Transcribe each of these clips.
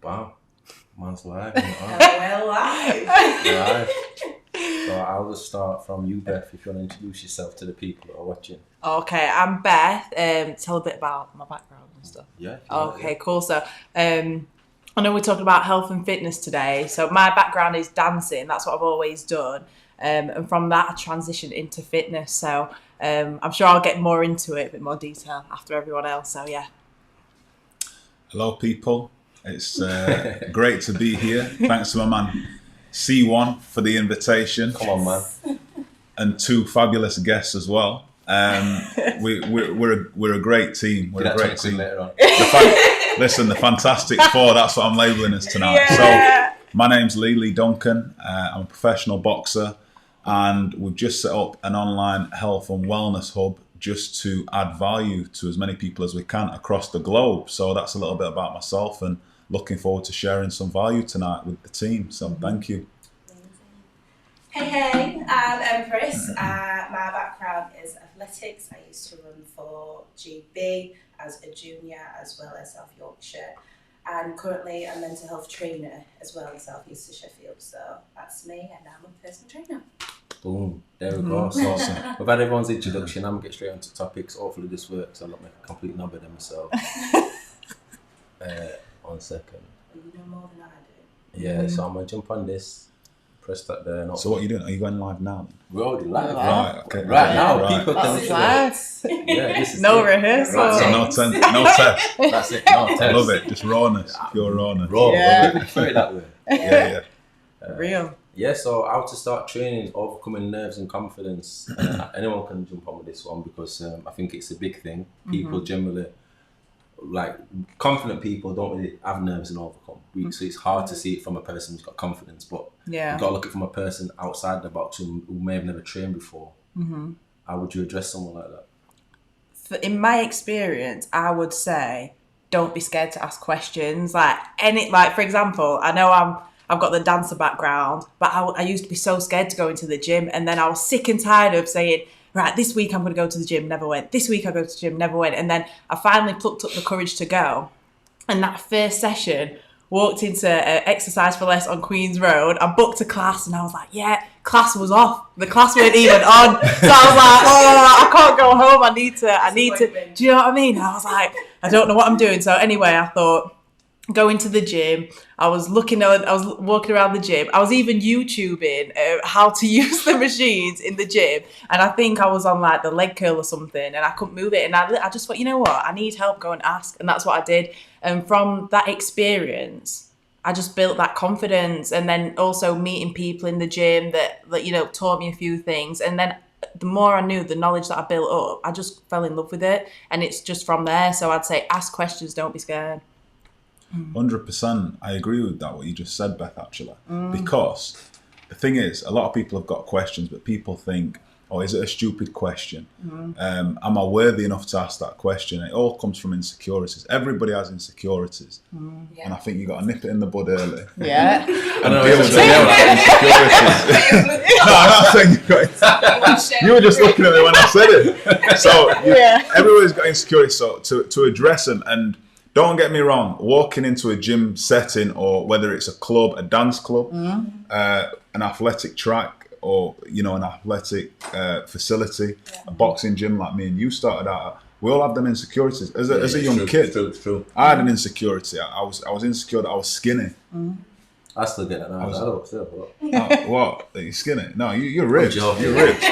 Wow, man's live. Well, live. Live. So I'll just start from you, Beth, if you want to introduce yourself to the people that are watching. Okay, I'm Beth. Tell a bit about my background and stuff. Yeah. Okay, cool. So, I know we're talking about health and fitness today. So my background is dancing. That's what I've always done. And from that, I transitioned into fitness. So I'm sure I'll get more into it, a bit more detail after everyone else. So yeah. Hello, people. It's great to be here. Thanks to my man C1 for the invitation. Come on, man. And two fabulous guests as well. We're a great team. We're a great team. Later on. Listen, the Fantastic Four. That's what I'm labelling us tonight. Yeah. So my name's Lee Duncan. I'm a professional boxer, and we've just set up an online health and wellness hub just to add value to as many people as we can across the globe. So that's a little bit about myself, and looking forward to sharing some value tonight with the team. So thank you. Hey, I'm Empress. My background is athletics. I used to run for GB as a junior as well as South Yorkshire. And currently a mental health trainer as well in South East Sheffield. So that's me, and I'm a personal trainer. Boom. There we go. So we've had everyone's introduction. I'm going to get straight onto topics. Hopefully this works. I'll not make a complete number of them myself. 1 second. You know more than I do. Yeah, so I'm going to jump on this. Press that there. So what are you doing? Are you going live now? We're already live. Right, okay. Right now, Right. people can literally... Nice. Yeah, this is No it. rehearsal. Right, So no test. That's it. No test. Love it. Just rawness. Pure rawness. Raw. Yeah. We'll prefer it that way. Yeah. Real. Yeah, so how to start training, overcoming nerves and confidence. Anyone can jump on with this one because I think it's a big thing. People generally, like confident people don't really have nerves and overcome. So it's hard to see it from a person who's got confidence, but Yeah. you've got to look at it from a person outside the box who may have never trained before. How would you address someone like that? In my experience, I would say don't be scared to ask questions. For example, I know I've got the dancer background, but I used to be so scared to go into the gym, and then I was sick and tired of saying, right, this week I'm going to go to the gym, never went. This week I go to the gym, never went. And then I finally plucked up the courage to go. And that first session, walked into Exercise for Less on Queen's Road. I booked a class, and I was like, yeah, class was off. The class weren't even on. So I was like, I can't go home. I need to. Do you know what I mean? I was like, I don't know what I'm doing. So anyway, I thought, go into the gym. I was walking around the gym. I was even YouTubing how to use the machines in the gym. And I think I was on like the leg curl or something, and I couldn't move it. And I just thought, you know what? I need help. Go and ask. And that's what I did. And from that experience, I just built that confidence. And then also meeting people in the gym that taught me a few things. And then the more I knew, the knowledge that I built up, I just fell in love with it. And it's just from there. So I'd say ask questions. Don't be scared. 100%. I agree with that, what you just said, Beth, actually. Because the thing is, a lot of people have got questions, but people think, oh, is it a stupid question? Am I worthy enough to ask that question? It all comes from insecurities. Everybody has insecurities. And I think you got to nip it in the bud early. Yeah. And deal with insecurities. No, I'm not saying you got You were just looking at me when I said it. So everybody's got insecurities. So to address them, and don't get me wrong, walking into a gym setting, or whether it's a club, a dance club, an athletic track, or an athletic facility, a boxing gym like me and you started out, we all have them insecurities. As a young kid, True. I had an insecurity. I was insecure that I was skinny. I still get that now. What? Are you skinny? No, you're ripped. I'm You're ripped.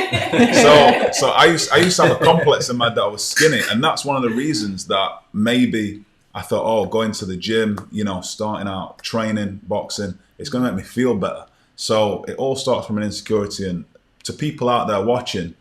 So I used to have a complex in my head that I was skinny, and that's one of the reasons that maybe I thought, going to the gym, starting out training, boxing, it's going to make me feel better. So it all starts from an insecurity. And to people out there watching,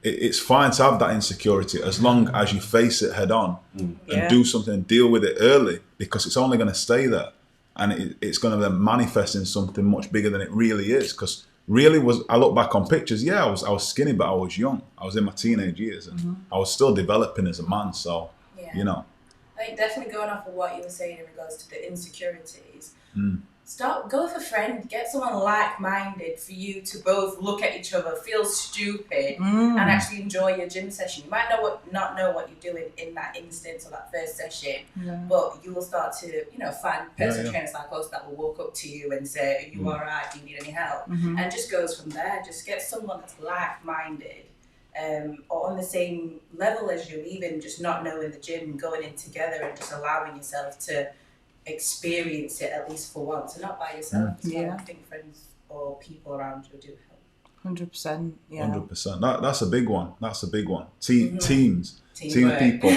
it's fine to have that insecurity as long as you face it head on and do something and deal with it early, because it's only going to stay there. And it's going to then manifest in something much bigger than it really is. Because really, I look back on pictures, I was skinny, but I was young. I was in my teenage years, and I was still developing as a man. So, I think definitely going off of what you were saying in regards to the insecurities, go with a friend, get someone like-minded for you to both look at each other, feel stupid, and actually enjoy your gym session. You might not know what you're doing in that instance or that first session, but you will start to, find personal trainers like us that will walk up to you and say, "Are you all right? Do you need any help?" And it just goes from there. Just get someone that's like-minded. Or on the same level as you, even just not knowing the gym, going in together and just allowing yourself to experience it at least for once, and not by yourself. I think friends or people around you do help. 100%. Yeah. 100%. That's a big one. Teams Teamwork. people.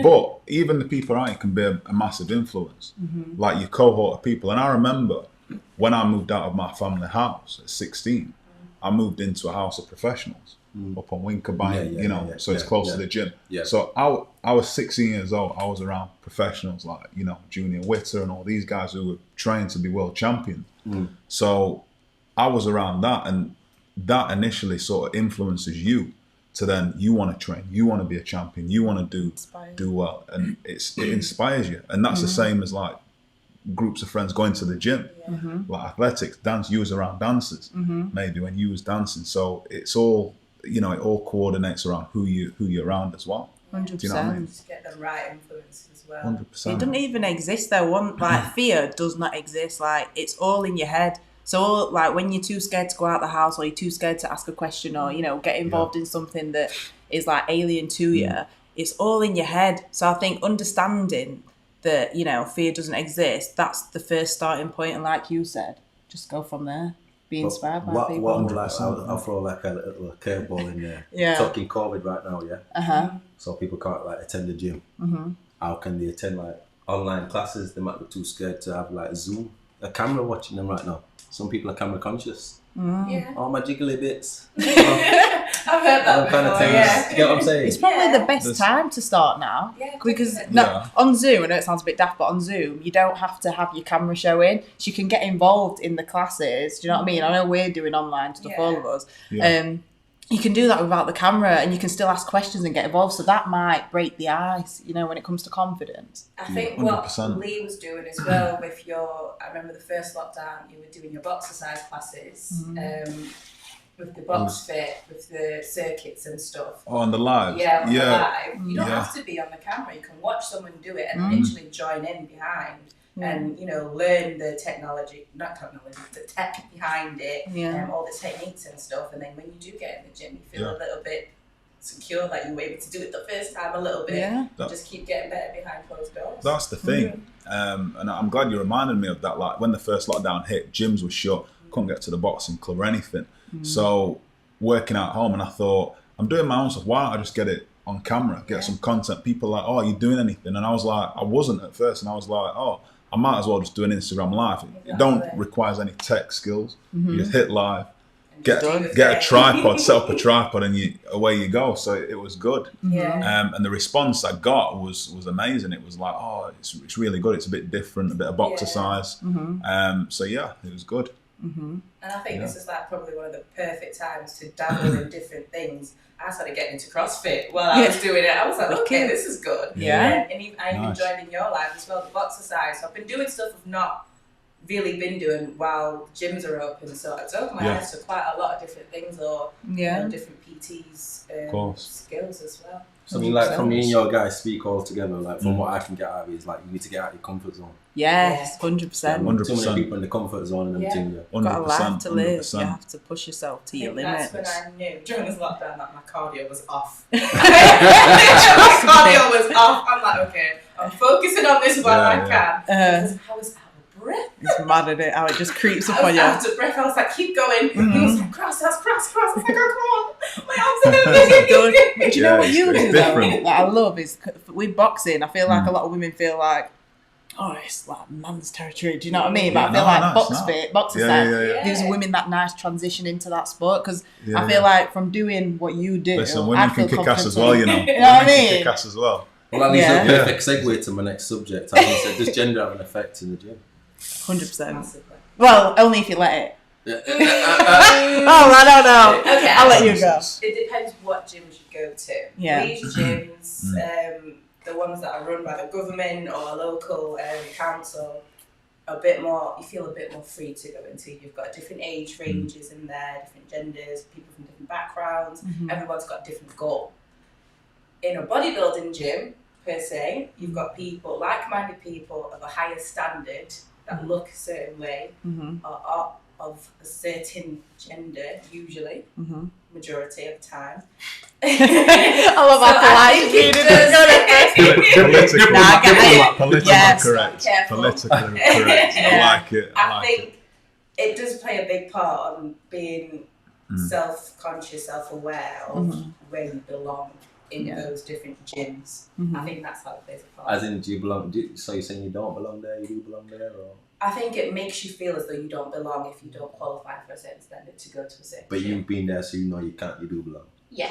But even the people around you can be a massive influence. Like your cohort of people. And I remember when I moved out of my family house at 16, I moved into a house of professionals up on Winkerbank, so it's close to the gym. Yeah. So I was 16 years old. I was around professionals like, Junior Witter and all these guys who were trained to be world champion. So I was around that, and that initially sort of influences you to then you want to train, you want to be a champion, you want to do well, and it inspires you. And that's the same as like groups of friends going to the gym, like athletics, dance. You was around dancers, maybe when you was dancing. So it's all, it all coordinates around who you're around as well. 100%. Do you know what I mean? Just get the right influence as well. 100%. It doesn't even exist though. Fear does not exist. Like, it's all in your head. So like when you're too scared to go out the house, or you're too scared to ask a question, or get involved in something that is like alien to you, it's all in your head. So I think understanding that fear doesn't exist, that's the first starting point. And like you said, just go from there. Be inspired by people. I'll throw like a little curveball in there. Talking COVID right now, so people can't like attend the gym. How can they attend like online classes? They might be too scared to have like Zoom, a camera watching them right now. Some people are camera conscious. All my jiggly bits. I've heard that kind of things. You get what I'm saying? It's probably the best time to start now. Because on Zoom, I know it sounds a bit daft, but on Zoom, you don't have to have your camera showing. So you can get involved in the classes. Do you know what I mean? I know we're doing online stuff, all of us. You can do that without the camera, and you can still ask questions and get involved. So that might break the ice, when it comes to confidence. I think 100%. What Lee was doing as well with I remember the first lockdown, you were doing your boxercise classes, with the box fit, with the circuits and stuff. Oh, on the live? Yeah, on the live. You don't have to be on the camera. You can watch someone do it and literally join in behind. And learn the the tech behind it, all the techniques and stuff. And then when you do get in the gym, you feel a little bit secure that you were able to do it the first time a little bit. Just keep getting better behind closed doors. That's the thing, and I'm glad you reminded me of that. Like when the first lockdown hit, gyms were shut, couldn't get to the boxing club or anything. So working at home, and I thought, I'm doing my own stuff. Why don't I just get it on camera, get some content? People are like, oh, are you doing anything? And I was like, I wasn't at first, and I was like, oh, I might as well just do an Instagram live. It don't requires any tech skills. You just hit live, get a tripod, set up a tripod, and away you go. So it was good. And the response I got was amazing. It was like, oh, it's really good. It's a bit different, a bit of boxercise. So it was good. And I think this is like probably one of the perfect times to dabble in different things. I started getting into CrossFit while I was doing it. I was like, okay, this is good. And I even joined in your life as well, the boxercise. So I've been doing stuff I've not really been doing while gyms are open. So it's opened my eyes to quite a lot of different things, or different PTs skills as well. So I mean, like from me and your guys speak all together, like from what I can get out of it is like you need to get out of your comfort zone. Yes, 100%. 100%. Too many people in the comfort zone and everything. You've got a life to live. 100%. You have to push yourself to your limits. That's when I knew during this lockdown that my cardio was off. My cardio was off. I'm like, okay, I'm focusing on this while I can. Because I was out of breath. It's mad at it, how it just creeps up on you. I was out of breath. I was like, keep going. He was like, cross. I was like, oh, come on. My arms are going to be. Do you know what you do though? That I love is with boxing, I feel like a lot of women feel like, oh, it's like man's territory. Do you know what I mean? But I feel like boxercise gives women that nice transition into that sport, because I feel like from doing what you do, listen, women can kick ass as well, you know. You know what I mean? Kick ass as well. Well, that leads to a perfect segue to my next subject. As you said, does gender have an effect in the gym? 100%. Well, only if you let it. I don't know. Okay, I'll let you go. It depends what gyms you go to. These gyms, the ones that are run by the government or a local council, a bit more, you feel a bit more free to go into. You've got different age ranges in there, different genders, people from different backgrounds. Everyone's got a different goal. In a bodybuilding gym, per se, you've got people, like-minded people of a higher standard that look a certain way, are of a certain gender, usually, majority of the time. I love that. Politically correct. I like it. I think it does play a big part on being self-conscious, self-aware of where you belong in those different gyms. I think that's how it plays a part. As in, do you belong? So you're saying you don't belong there? You do belong there, or? I think it makes you feel as though you don't belong if you don't qualify for a certain standard to go to a certain. But you've been there, so you know you can't. You do belong. Yeah.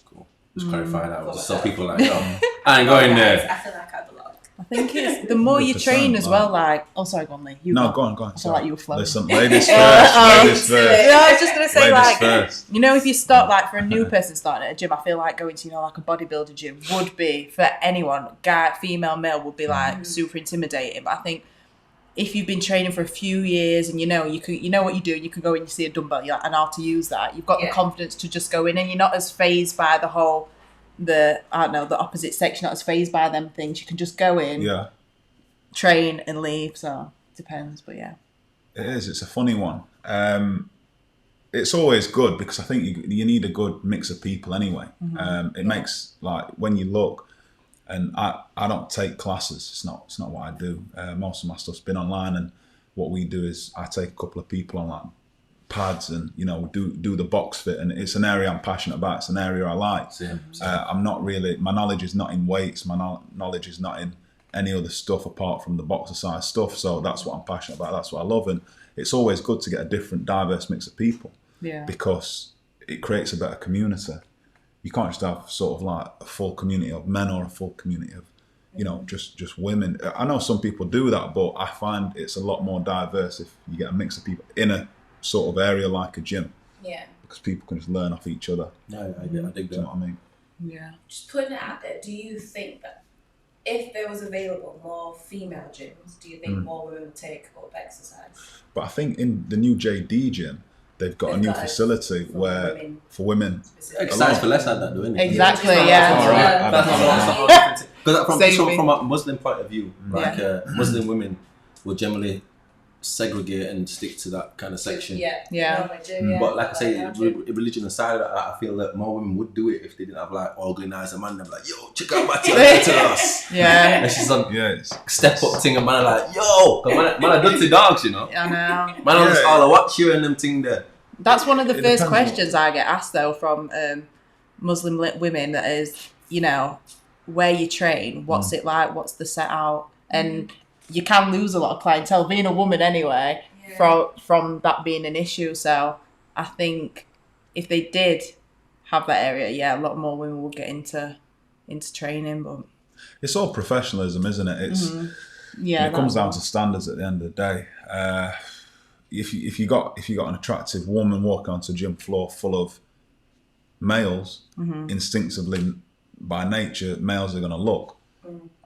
Cool. Just clarify that. Just so people are like, no, I ain't going there. I feel like I belong. I think it's the more you train as well. Like, oh, sorry, go on, Lee. Go on. I feel like you were flowing. Listen, ladies first. Ladies first. I was just gonna say, Ladies like, first. you know, if you start like for a new person starting at a gym, I feel like going to like a bodybuilder gym would be for anyone, guy, female, male, would be like super intimidating. But I think if you've been training for a few years and you know what you do, you can go in and see a dumbbell, you're like, and how to use that. You've got the confidence to just go in, and you're not as phased by the opposite sex. You're not as phased by them things. You can just go in, train and leave. So it depends, but yeah, it is. It's a funny one. It's always good because I think you need a good mix of people anyway. It makes, like, when you look. And I don't take classes. It's not what I do. Most of my stuff's been online, and what we do is I take a couple of people on like pads, and do the box fit. And it's an area I'm passionate about. It's an area I like. Same. I'm not really. My knowledge is not in weights. My knowledge is not in any other stuff apart from the boxer-size stuff. So that's what I'm passionate about. That's what I love. And it's always good to get a different, diverse mix of people. Yeah. Because it creates a better community. You can't just have sort of like a full community of men or a full community of, just women. I know some people do that, but I find it's a lot more diverse if you get a mix of people in a sort of area like a gym. Yeah. Because people can just learn off each other. No, I dig that. Do you know what I mean? Yeah. Just putting it out there, do you think that if there was available more female gyms, do you think more women would take up exercise? But I think in the new JD gym, they've got a new facility for women. Exercise for less, like that, though, isn't it? Exactly, Because from a Muslim point of view, like Muslim women will generally segregate and stick to that kind of section. Yeah. But like I say, religion aside, I feel that more women would do it if they didn't have like organizer man. They're like, yo, check out my team to us. Yeah. And she's on step up thing, and man are like, yo, cause man are dirty dogs, you know. I know. Man, just all watch you and them thing there. That's one of the first questions I get asked though from Muslim women. That is, where you train, what's it like, what's the set out, and you can lose a lot of clientele being a woman anyway from that being an issue. So I think if they did have that area, a lot more women would get into training. But it's all professionalism, isn't it? It's it comes down to standards at the end of the day. If you got an attractive woman walking onto a gym floor full of males, instinctively by nature, males are going to look.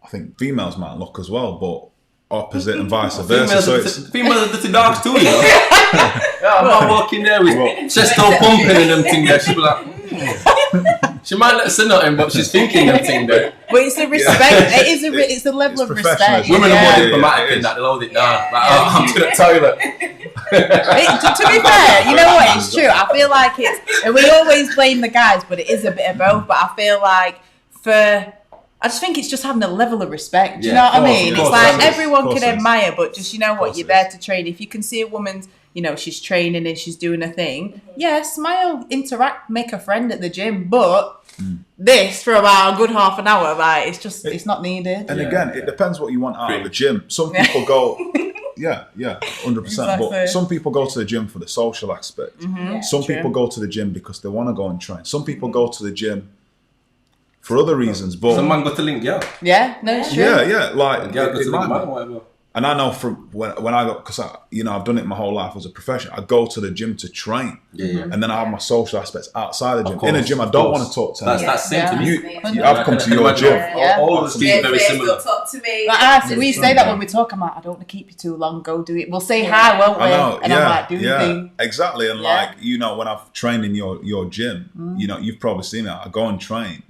I think females might look as well, but opposite and vice versa. Females are dirty dogs too, you know. I'm not walking there with chest all pumping and them thing there. She'll be like, she might not say nothing, but she's thinking them thing there. But it's the respect. It's the level of respect. Women are more diplomatic in that. They'll hold it down. Like, I'm to the toilet. To be fair, you know what? It's true. I feel like and we always blame the guys, but it is a bit of both. But I feel like I just think it's just having a level of respect. Do you know what I mean? It's like everyone can admire, but just, you're there to train. If you can see a woman's, she's training and she's doing a thing, smile, interact, make a friend at the gym. But this for about a good half an hour, like, it's not needed. And again, it depends what you want out of the gym. Some people go, 100%. Exactly. But some people go to the gym for the social aspect. Some people go to the gym because they want to go and train. Some people go to the gym for other reasons, but some man got to link, it's true. Like, girl got to link man, whatever. And I know from when I got, because I've done it my whole life as a profession. I go to the gym to train, and then I have my social aspects outside the gym. In a gym, I don't want to talk to anyone. That's same to me. I've come to your gym. All the gyms very similar. Talk to me. We say that when we talk. I'm like, I don't want to keep you too long. Go do it. We'll say hi, won't we? And I'm like, do the thing. Exactly. And like, when I've trained in your gym, you've probably seen me. I go and train,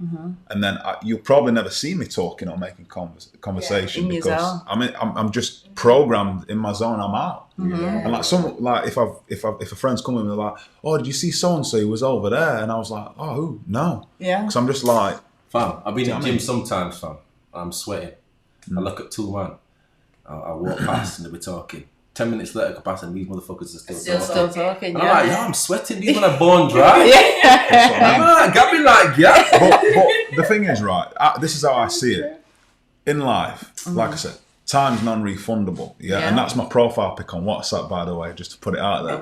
and then you'll probably never see me talking or making conversation because I'm just programmed in my zone. I'm out. And like if a friend's coming and they're like, oh, did you see so and so? He was over there, and I was like, oh, who? No. Because I'm just like, fam, I've been in the gym sometimes, fam. I'm sweating. I look at two man. I walk past and they'll be talking. 10 minutes later, I go past and these motherfuckers are still talking. And I'm like, I'm sweating. These men are born dry. I'm like, got me like, But the thing is, right, this is how I see it. In life, like I said, time's non-refundable, and that's my profile pic on WhatsApp, by the way, just to put it out there.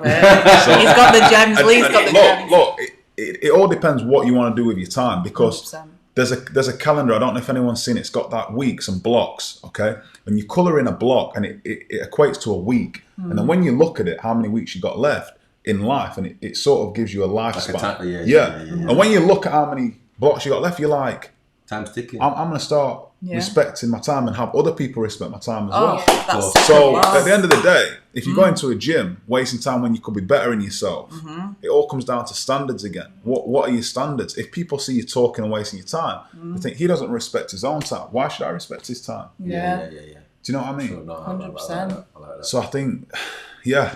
He's got the gems, Lee's got the gems. Look, it all depends what you want to do with your time, because 100%. There's a calendar, I don't know if anyone's seen it, it's got that weeks and blocks, okay? And you colour in a block and it equates to a week. And then when you look at it, how many weeks you got left in life, and it sort of gives you a lifespan. Like and when you look at how many blocks you got left, you're like, time's ticking. I'm going to start respecting my time and have other people respect my time as well. That's so at the end of the day, if you go into a gym wasting time when you could be bettering yourself, it all comes down to standards again. What are your standards? If people see you talking and wasting your time, they think he doesn't respect his own time. Why should I respect his time? Yeah. Do you know what I mean? Sure, no, 100%. I like that. So I think,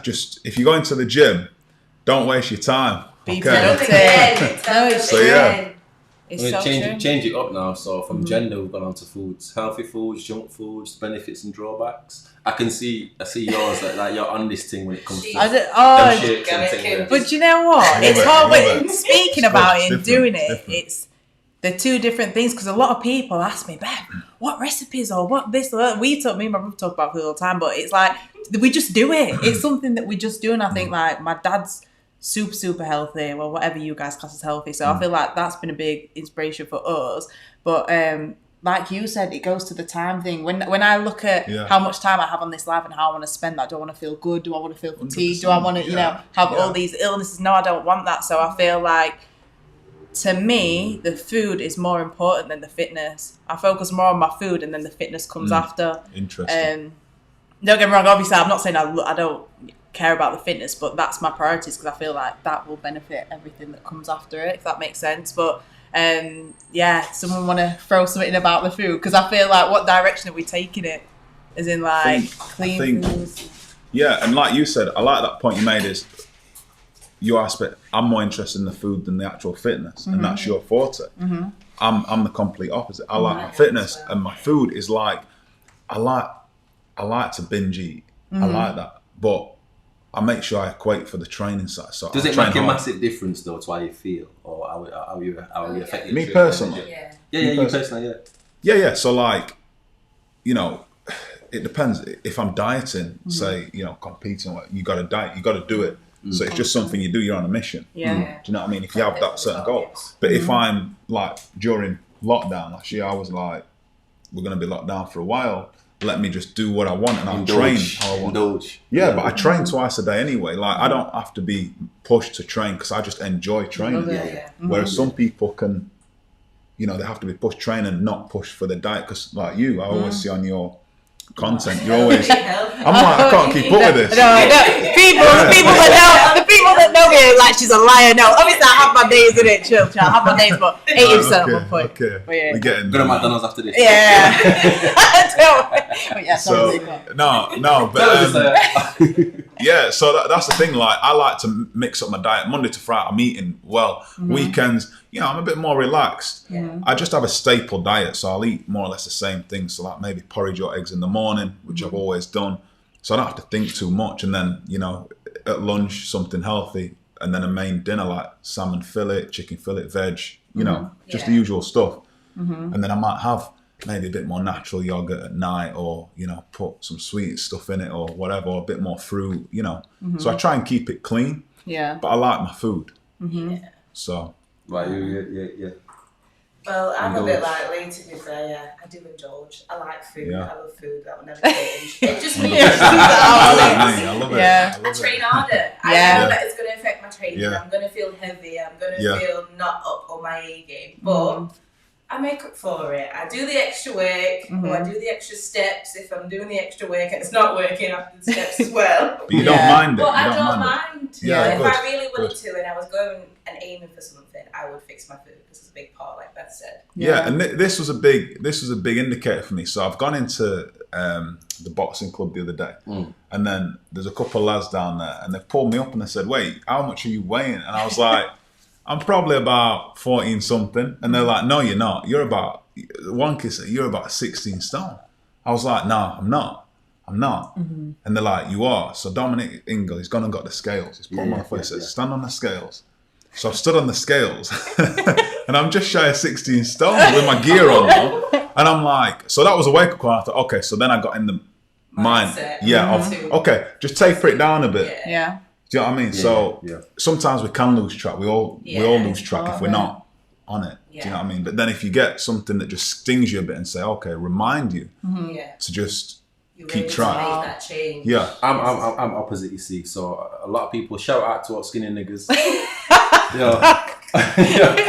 just if you go into the gym, don't waste your time. Be Okay. productive. It's so change it up now. So from gender, we've gone on to foods, healthy foods, junk foods, benefits and drawbacks. I see yours like you're on this thing when it comes to shakes and things. But you know what? It's hard when speaking about it and doing it. Different. It's the two different things, because a lot of people ask me, Beth, what recipes or what this? Me and my brother talk about food all the time, but it's like we just do it. It's something that we just do, and I think like my dad's super healthy, well, whatever you guys class as healthy, so I feel like that's been a big inspiration for us. But like you said, it goes to the time thing. When I look at how much time I have on this life and how I want to spend that, do I want to feel good? Do I want to feel fatigued? Do I want to have all these illnesses? No, I don't want that. So I feel like, to me, the food is more important than the fitness. I focus more on my food, and then the fitness comes after. Interesting. Don't get me wrong, obviously I'm not saying I don't care about the fitness, but that's my priorities, because I feel like that will benefit everything that comes after it, if that makes sense. But someone want to throw something in about the food, because I feel like, what direction are we taking it, as in like clean foods? Yeah, and like you said, I like that point you made, is your aspect. I'm more interested in the food than the actual fitness, and that's your forte. I'm the complete opposite. I like my fitness, and my food is like, I like to binge eat. I like that, but I make sure I equate for the training side. So does it make a massive difference though to how you feel, or how you affect your me personally? You personally, yeah. So like, it depends. If I'm dieting, say, competing, you got to diet, you got to do it. So it's just something you do. You're on a mission. Do you know what I mean? If you have that certain goal, but if I'm like during lockdown last year, I was like, we're gonna be locked down for a while. Let me just do what I want, and I'll train how I want. Yeah, but I train twice a day anyway. Like, I don't have to be pushed to train, because I just enjoy training. Whereas some people can, they have to be pushed training, not pushed for the diet. Because like you, I always see on your content, you're always, I'm like, I can't keep up with this. No. The people that know me, like, she's a liar. No, obviously I have my days in it, chill. I have my days, but 80% at one point. Okay. We're getting go to McDonald's after this. Yeah. So that's the thing. Like, I like to mix up my diet. Monday to Friday, I'm eating well. Weekends, I'm a bit more relaxed. I just have a staple diet, so I'll eat more or less the same things. So like maybe porridge or eggs in the morning, which I've always done. So I don't have to think too much. And then, at lunch, something healthy. And then a main dinner like salmon fillet, chicken fillet, veg, just the usual stuff. And then I might have maybe a bit more natural yogurt at night, or, put some sweet stuff in it or whatever, or a bit more fruit, So I try and keep it clean. Yeah. But I like my food. So. Right, yeah. Well, I'm a Indulge. bit like Lee, to be fair, yeah. I do indulge. I like food. Yeah. I love food. That will never change. It just means I love it. Yeah. I I love train it. harder. I Yeah. know that it's going to affect my training. Yeah. I'm going to feel heavy. I'm going to Yeah. feel not up on my A game. But I make up for it. I do the extra work, or I do the extra steps if I'm doing the extra work and it's not working after the steps as well. But you Yeah. don't mind it. But I You don't mind mind. Yeah, If good, I really wanted good. to and I was going and aiming for something, I would fix my food because it's a big part, like Beth said. Yeah, and this was a big indicator for me. So I've gone into the boxing club the other day, and then there's a couple of lads down there, and they've pulled me up and they said, "Wait, how much are you weighing?" And I was like, "I'm probably about 14 something," and they're like, "No, you're not. You're about one kid said you're about 16 stone." I was like, "No, I'm not. I'm not." And they're like, "You are." So Dominic Ingle, he's gone and got the scales. He's put them on the foot. He says, "Stand on the scales." So I've stood on the scales and I'm just shy of 16 stone with my gear on now. And I'm like, so that was a wake up call. I thought, okay, so then I got in the mind, Mindset. okay, just taper it down a bit. Yeah. Do you know what I mean? So sometimes we can lose track. We all lose track if we're not on it. Do you know what I mean? But then if you get something that just stings you a bit and say, okay, remind you to just keep track. Make that change. Yeah. I'm opposite, you see. So a lot of people shout out to us skinny niggas.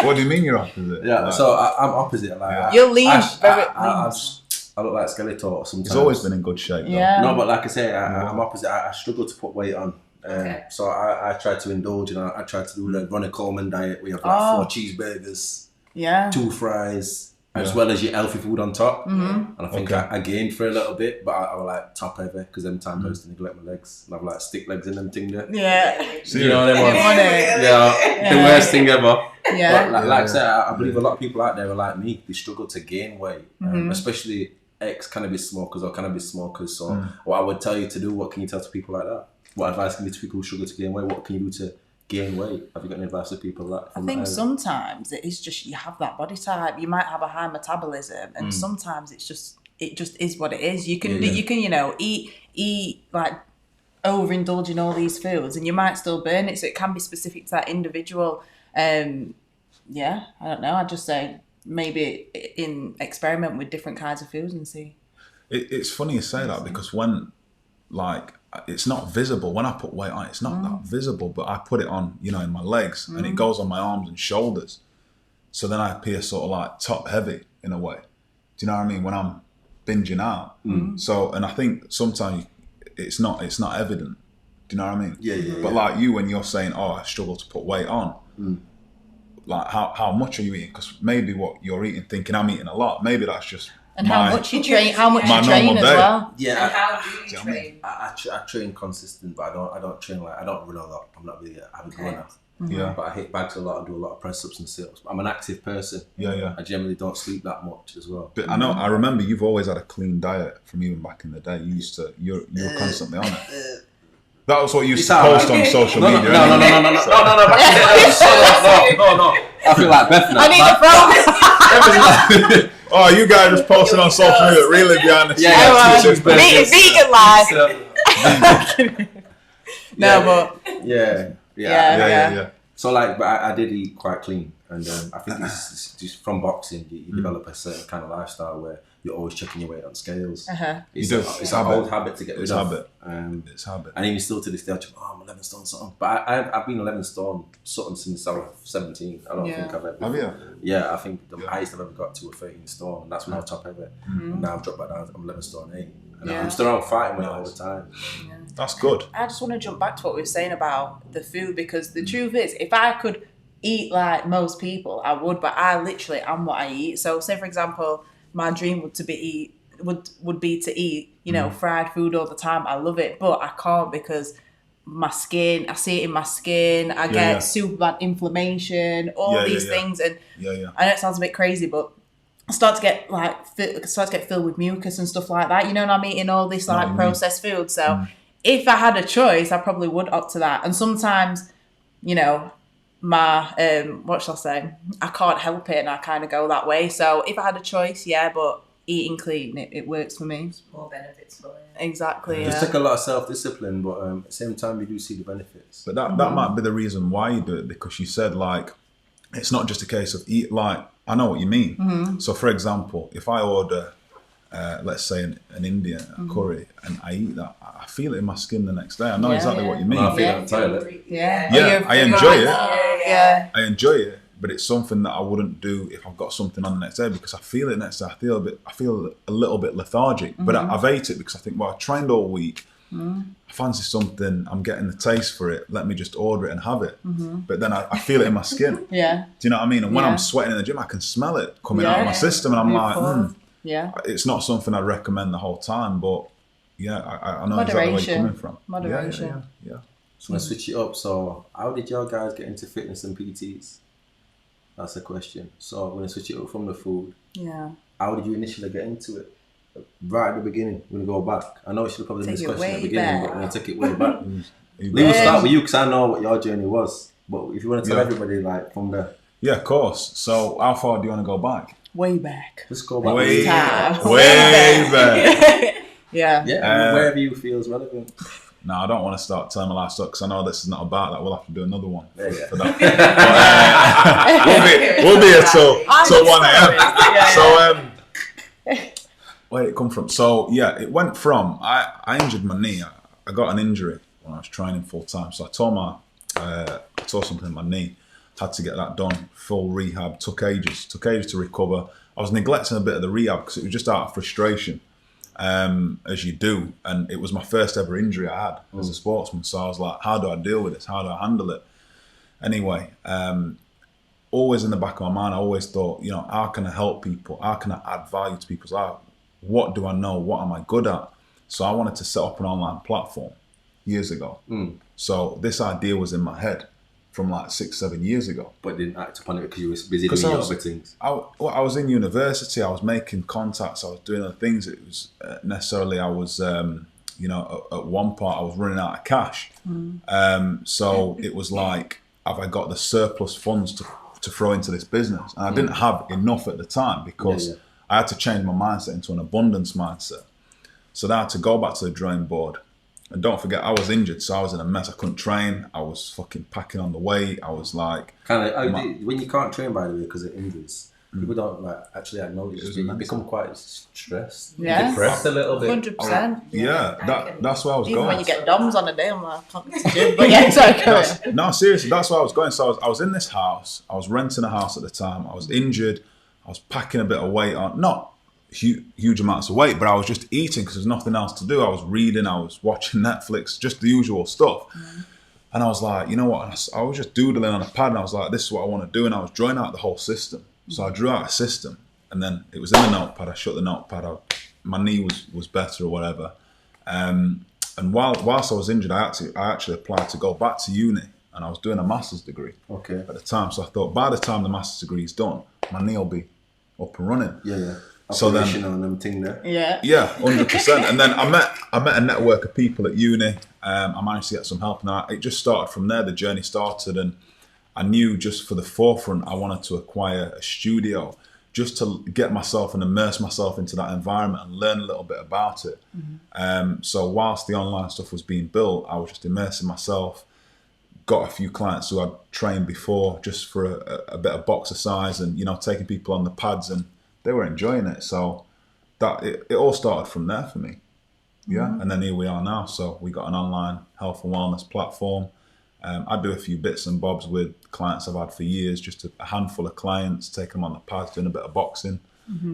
What do you mean you're opposite? Yeah. Like, So I'm opposite. Like You're lean, very I look like Skeletor sometimes. he's always been in good shape. Though. Yeah. No, but like I say, I'm opposite. I struggle to put weight on. Okay. So I try to indulge and I try to do the Ronnie Coleman diet. We have like 4 cheeseburgers, Yeah. 2 fries, as well as your healthy food on top. And I think I gained for a little bit, but I was like top heavy because them times I used to neglect my legs and have like stick legs in them thing there. Yeah. You know what I mean? Money. Yeah, the worst thing ever. Yeah. But like I said, I believe a lot of people out there are like me. They struggle to gain weight, especially ex-cannabis smokers or cannabis smokers. So what I would tell you to do, what can you tell to people like that? What advice can you give to people who struggle to gain weight? What can you do to gain weight? Have you got any advice for people like that? I think sometimes it is just you have that body type. You might have a high metabolism, and sometimes it just is what it is. You can eat like overindulge in all these foods, and you might still burn it. So it can be specific to that individual. I don't know. I'd just say maybe experiment with different kinds of foods and see. It's funny you say that because when it's not visible when I put weight on. It's not that visible, but I put it on, in my legs, and it goes on my arms and shoulders. So then I appear sort of like top heavy in a way. Do you know what I mean? When I'm binging out. So, and I think sometimes it's not evident. Do you know what I mean? Yeah. But like you, when you're saying, "Oh, I struggle to put weight on," like how much are you eating? Because maybe what you're eating, thinking I'm eating a lot. Maybe that's just. And how much you train as normal day. well. Yeah. And how do you train? I train consistent, but I don't train I don't run a lot. I'm not really a avid runner. Yeah. But I hit bags a lot. I do a lot of press ups and sit ups. I'm an active person. Yeah. I generally don't sleep that much as well. But I remember you've always had a clean diet from even back in the day. You were constantly on it. That was what you used to post on social media. No. I feel like Beth now. I need a phone. Oh, you guys just posting on social media, really behind the scenes. Vegan life. But Yeah. So but I did eat quite clean, and I think it's just from boxing you develop a certain kind of lifestyle where you're always checking your weight on scales. It's an old habit to get rid of. It's habit. And even still to this day, I'm 11 stone something. But I've been 11 stone something since I was 17. I don't think I've ever. Have you? Yeah, I think the highest I've ever got to was 13 stone, and that's when I was top heavy. And now I've dropped back down. I'm 11 stone 8. And I'm still around fighting weight all the time. Yeah. That's good. I just want to jump back to what we were saying about the food, because the truth is, if I could eat like most people, I would, but I literally am what I eat. So say, for example, my dream would be to eat, fried food all the time. I love it, but I can't because my skin, I see it in my skin. I get super bad inflammation, all these things. And I know it sounds a bit crazy, but I start to get filled with mucus and stuff like that. And I'm eating all this processed food. So if I had a choice, I probably would opt to that. And sometimes, my what shall I say? I can't help it, and I kind of go that way. So if I had a choice, but eating clean, it works for me. More benefits for you. Exactly. It take a lot of self-discipline, but at the same time, you do see the benefits. But that might be the reason why you do it, because you said it's not just a case of eat. I know what you mean. So, for example, if I order, let's say, an Indian curry, and I eat that, I feel it in my skin the next day. I know exactly what you mean. I feel it on the toilet. Yeah, I enjoy it. Yeah. I enjoy it, but it's something that I wouldn't do if I've got something on the next day, because I feel it next day. I feel a little bit lethargic, but I've ate it because I think, well, I trained all week. I fancy something, I'm getting the taste for it, let me just order it and have it. But then I feel it in my skin. Yeah. Do you know what I mean? And when I'm sweating in the gym, I can smell it coming out of my system, and I'm like, it's not something I'd recommend the whole time, but I know exactly where you're coming from. Moderation. Yeah. So I'm going to switch it up. So how did y'all guys get into fitness and PTs? That's a question. So I'm going to switch it up from the food. Yeah. How did you initially get into it? Right at the beginning, we're going to go back. I know we should have covered this question at the beginning, but we're going to take it way back. We'll start with you, because I know what your journey was. But if you want to tell everybody, like, from there. Yeah, of course. So how far do you want to go back? Way back. Let's go back. Way back. Yeah. Yeah, wherever you feel is relevant. No, I don't want to start telling my life stuff, because I know this is not about that. We'll have to do another one Yeah. for that. But, we'll be here till 1 a.m. So where did it come from? So yeah, it went from I injured my knee. I got an injury when I was training full time. So I tore something in my knee. Had to get that done. Full rehab. Took ages to recover. I was neglecting a bit of the rehab because it was just out of frustration. As you do, and it was my first ever injury I had as a sportsman, so I was like, how do I deal with this, how do I handle it? Anyway, always in the back of my mind, I always thought, how can I help people, how can I add value to people's lives, what do I know, what am I good at? So I wanted to set up an online platform years ago. So this idea was in my head from like 6-7 years ago. But didn't act upon it because you were busy doing other things. I was in university, I was making contacts, I was doing other things. It was necessarily, I was, at one part I was running out of cash. So it was like, have I got the surplus funds to throw into this business? And I didn't have enough at the time, because I had to change my mindset into an abundance mindset. So then I had to go back to the drawing board. And don't forget, I was injured, so I was in a mess. I couldn't train. I was fucking packing on the weight. I was like... when you can't train, by the way, because of injuries, people don't actually acknowledge it. You become quite stressed, depressed a little bit. 100%. That's where I was Even going. when you get DOMs on a day, I'm like, I can't get to gym. But yeah, sorry. No, seriously, that's where I was going. So I was in this house. I was renting a house at the time. I was injured. I was packing a bit of weight on. Not huge amounts of weight, but I was just eating because there's nothing else to do. I was reading, I was watching Netflix, just the usual stuff. And I was like, you know what? I was just doodling on a pad, and I was like, this is what I want to do. And I was drawing out the whole system. So I drew out a system, and then it was in the notepad. I shut the notepad out. My knee was better or whatever. And whilst I was injured, I actually applied to go back to uni, and I was doing a master's degree at the time. So I thought, by the time the master's degree is done, my knee will be up and running. So then, on them thing there. 100%. And then I met a network of people at uni. I managed to get some help, and it just started from there. The journey started, and I knew just for the forefront, I wanted to acquire a studio just to get myself and immerse myself into that environment and learn a little bit about it. So whilst the online stuff was being built, I was just immersing myself. Got a few clients who I'd trained before just for a bit of boxer size, and taking people on the pads, and they were enjoying it. So that it all started from there for me. And then here we are now. So we got an online health and wellness platform. I do a few bits and bobs with clients I've had for years, just a handful of clients, take them on the pads, doing a bit of boxing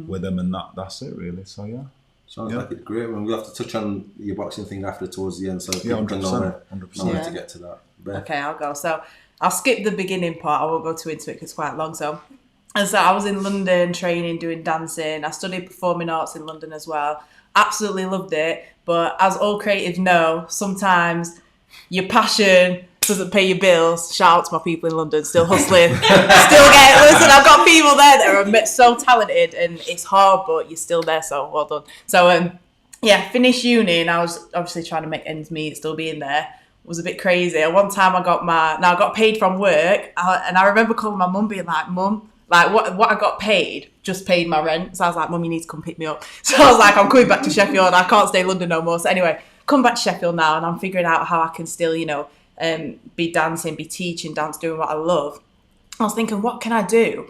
with them, and that's it really. So sounds like it's great. We'll have to touch on your boxing thing after towards the end, so people 100%, can know where to get to that. Beth. Okay, I'll go. So I'll skip the beginning part. I won't go too into it because it's quite long. So I was in London training, doing dancing. I studied performing arts in London as well. Absolutely loved it. But as all creatives know, sometimes your passion doesn't pay your bills. Shout out to my people in London, still hustling. Listen, I've got people there that are so talented, and it's hard, but you're still there, so well done. So, finished uni, and I was obviously trying to make ends meet, still being there. It was a bit crazy. At one time, I got paid from work, and I remember calling my mum, being like, Mum, like what I got paid just paid my rent. So I was like, Mum, you need to come pick me up. So I was like, I'm coming back to Sheffield. I can't stay in London no more. So anyway, come back to Sheffield now, and I'm figuring out how I can still, be dancing, be teaching dance, doing what I love. I was thinking, what can I do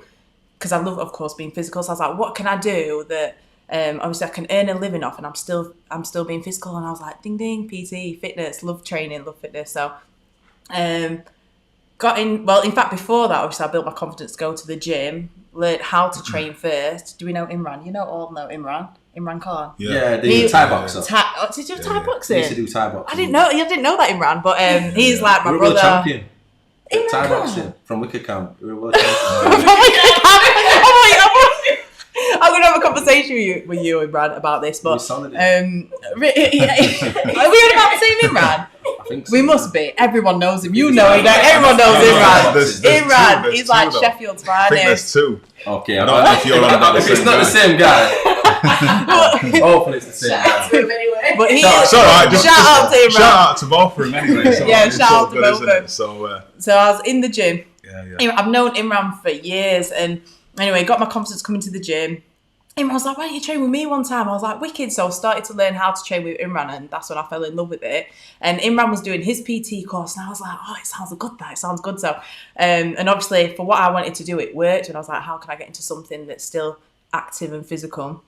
because I love, of course, being physical. So I was like, what can I do that obviously I can earn a living off, and I'm still being physical. And I was like, ding ding, PT, fitness, love training, love fitness. So got in. Well, in fact, before that, obviously, I built my confidence to go to the gym, learned how to train first. Do we know Imran? You all know Imran. Imran Khan. Yeah, the Thai boxer. Did you have Thai boxing? He used to do Thai boxing. I didn't know that Imran, but he's like my brother. World champion. Imran Thai Khan. boxing from Wicker Camp. We were world champion. I'm going to have a conversation with you and Brad about this, but are we on about the same Imran? I think so. We must be. Everyone knows him. You know him. Everyone knows Imran. There's Imran, two, he's like though. Sheffield's I think there's finest. two. Okay, If it's not the same guy. Hopefully it's the same guy. Anyway. But he, It's all right. Just shout out to Imran. Shout out to both of them anyway. So Yeah, it's shout all out to good, both isn't of them. it? So So I was in the gym. yeah. I've known Imran for years, and anyway, got my confidence coming to the gym. Imran was like, why don't you train with me one time? I was like, wicked. So I started to learn how to train with Imran, and that's when I fell in love with it. And Imran was doing his PT course, and I was like, oh, it sounds good. So, and obviously for what I wanted to do, it worked. And I was like, how can I get into something that's still active and physical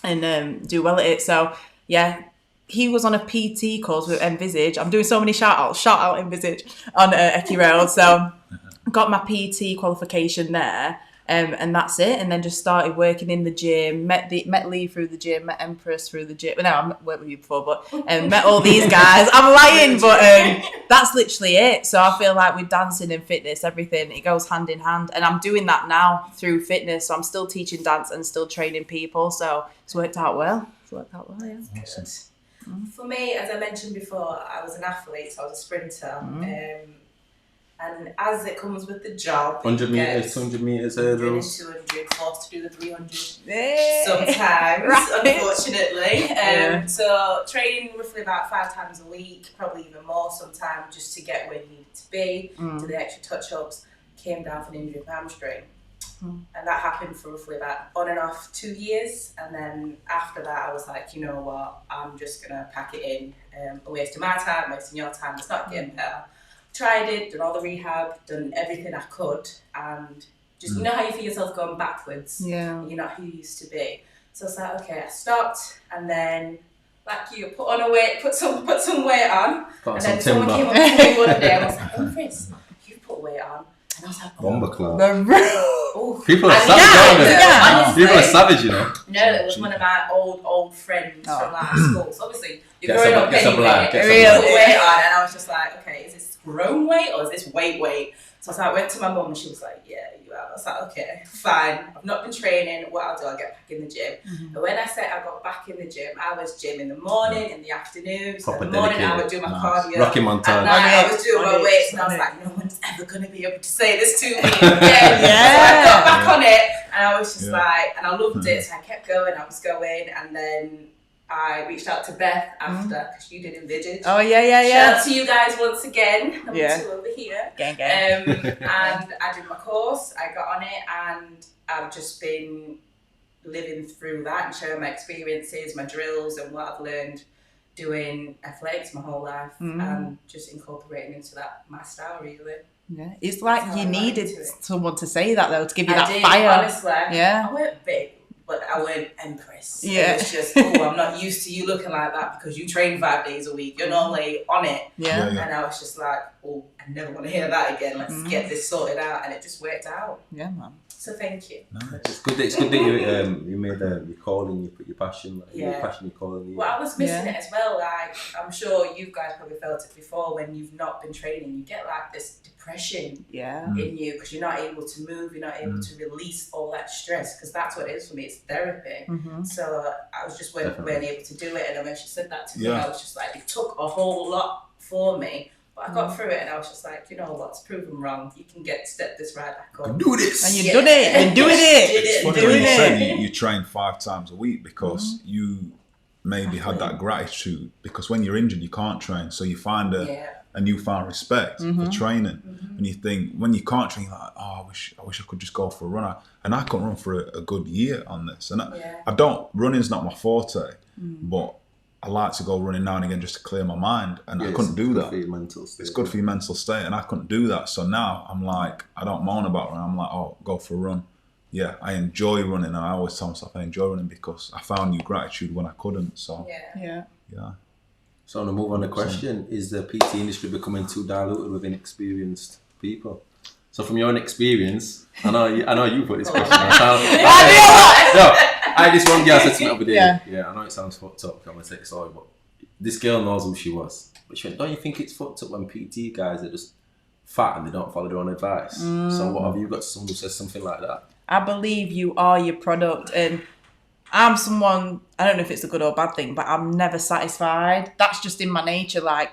and do well at it? So yeah, he was on a PT course with Envisage. I'm doing so many shout out Envisage on Eki Road. So got my PT qualification there. And that's it. And then just started working in the gym. Met Lee through the gym. Met Empress through the gym. No, I worked with you before, but met all these guys. I'm lying, but that's literally it. So I feel like with dancing and fitness, everything, it goes hand in hand. And I'm doing that now through fitness. So I'm still teaching dance and still training people. So it's worked out well. Yeah. Awesome. For me, as I mentioned before, I was an athlete, so I was a sprinter. And as it comes with the job, 100 meters, 200 meters, hurdles. 200, forced to do the 300 Hey. sometimes, unfortunately. So training roughly about 5 times a week, probably even more sometimes, just to get where you needed to be, to the extra touch-ups. Came down for an injury of my hamstring. And that happened for roughly about on and off 2 years. And then after that, I was like, you know what, I'm just going to pack it in. Wasting my time, wasting your time, it's not getting better. Tried it, done all the rehab, done everything I could, and just you know how you feel yourself going backwards. Yeah. And you're not who you used to be. So I was like, okay, I stopped, and then like you put on a weight, put some weight on, and then someone came up to me one day and I was like, Empress, you put weight on, and I was like, oh. Bomber club. Oh. People are savage, honestly, People are savage, you know. No, it was one of my old friends from like school. So obviously you're Get growing some- up get some anyway. black, get some Put black. weight on, and I was just like, okay, is this grown weight or is this weight? So I went to my mum and she was like, yeah, you have. I was like, okay, fine. I've not been training. What I'll do, I'll get back in the gym. And when I said I got back in the gym, I was gym in the morning, in the afternoon. So in the morning I would do my cardio. Rocky Mountain. At night I was doing my weights, and I was like, no one's ever going to be able to say this to me again. So I got back on it, and I was just like, and I loved it. So I kept going, I was going, and then I reached out to Beth after, because you did Envisage. Oh, yeah. Shout out to you guys once again. Number 2 over here. Gang. And I did my course, I got on it, and I've just been living through that and sharing my experiences, my drills, and what I've learned doing athletics my whole life, and just incorporating into that my style, really. Yeah, it's like That's how you I got needed into it. someone to say that though, to give you that I did, fire. honestly. Yeah. I weren't big, but I weren't Empress. Yeah. It was just, oh, I'm not used to you looking like that because you train 5 days a week. You're normally on it. Yeah. And I was just like, oh, I never want to hear that again. Let's get this sorted out. And it just worked out. Yeah, man. So thank you. It's good that you made your calling, you put your passion, your passion, your calling. Well, I was missing it as well. Like, I'm sure you guys probably felt it before when you've not been training. You get like this depression in you because you're not able to move, you're not able to release all that stress, because that's what it is for me. It's therapy. So I was just weren't able to do it. And then when she said that to me, I was just like, it took a whole lot for me. But I got through it, and I was just like, you know what, it's proven wrong. You can step this right back up. Do this. And you've done it. And doing it. It's funny when you said you train 5 times a week because you maybe had that gratitude, because when you're injured you can't train, so you find a newfound respect for training. And you think when you can't train, you're like, oh, I wish I could just go for a run. And I couldn't run for a good year on this. And running's not my forte, but I like to go running now and again just to clear my mind, and I couldn't do that. It's good for your mental state, and I couldn't do that. So now I'm like, I don't moan about running. I'm like, oh, go for a run. yeah, I enjoy running. And I always tell myself I enjoy running because I found new gratitude when I couldn't. So Yeah. So to move on the question, is the PT industry becoming too diluted with inexperienced people? So from your own experience, I know you put this question. I this one girl said to me the other day. Yeah, I know it sounds fucked up. I'm gonna say sorry, but this girl knows who she was. But she went, don't you think it's fucked up when PT guys are just fat and they don't follow their own advice? So what have you got to someone who says something like that? I believe you are your product, and I'm someone, I don't know if it's a good or bad thing, but I'm never satisfied. That's just in my nature. Like,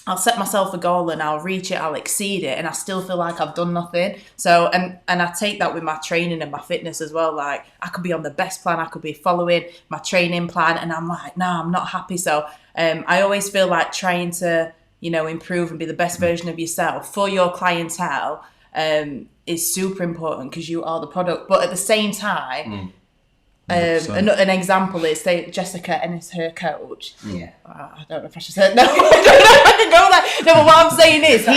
I'll set myself a goal and I'll reach it, I'll exceed it, and I still feel like I've done nothing. So, and I take that with my training and my fitness as well. Like, I could be on the best plan, I could be following my training plan, and I'm like, nah, I'm not happy. So I always feel like trying to, improve and be the best version of yourself for your clientele is super important because you are the product. But at the same time, an example is, say, Jessica and is her coach. Yeah. I don't know if I should say it. No, I don't know if I can go there. No, but what I'm saying is,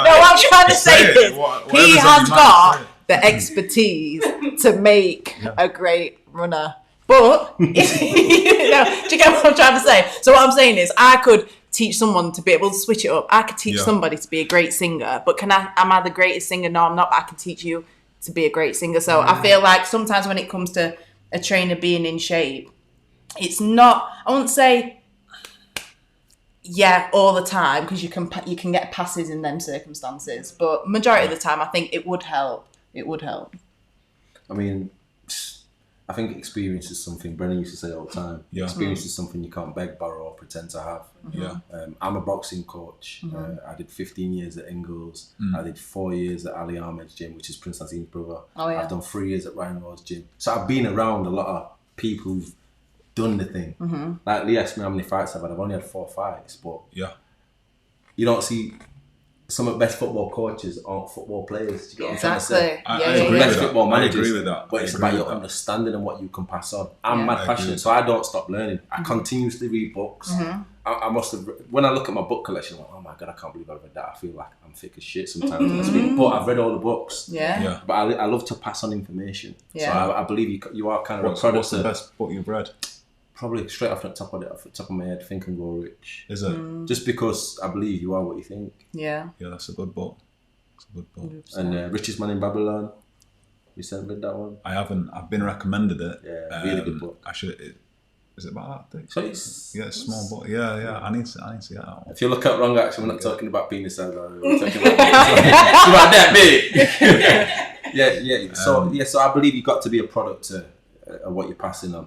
what I'm trying to say is, he has got the expertise to make a great runner. But, do you get what I'm trying to say? So what I'm saying is, I could teach someone to be able to switch it up. I could teach somebody to be a great singer, but am I the greatest singer? No, I'm not. But I can teach you to be a great singer. So I feel like sometimes when it comes to a trainer being in shape, it's not, I wouldn't say all the time, because you can get passes in them circumstances, but majority of the time I think it would help. I mean, I think experience is something Brennan used to say all the time. Experience is something you can't beg, borrow, or pretend to have. I'm a boxing coach. I did 15 years at Ingalls. I did 4 years at Ali Ahmed's gym, which is Prince Nazim's brother. I've done 3 years at Ryan Rowe's gym. So I've been around a lot of people who've done the thing. Like Lee asked me how many fights I've had. I've only had 4 fights, but you don't see. Some of the best football coaches aren't football players. Do you get what I'm trying to say? I agree best with football that. managers, I agree with that. But it's about your understanding and what you can pass on. I'm mad passionate, so I don't stop learning. I continuously read books. I must have, when I look at my book collection, I'm like, oh my God, I can't believe I've read that. I feel like I'm thick as shit sometimes. But I've read all the books. But I love to pass on information. So I believe you are kind of a product. What's the best book you've read? Probably straight off the top of my head, Think and Grow Rich. Is it? Just because I believe you are what you think. Yeah, that's a good book. It's a good book. 100%. And Richest Man in Babylon. You said read that one? I haven't. I've been recommended it. Yeah, really good book. I should. Is it about that thing? So it's small book. Yeah. I need to get that one. If you look at wrong action, we're not talking about penis size. We're talking about it's about that big. So I believe you've got to be a product of what you're passing on.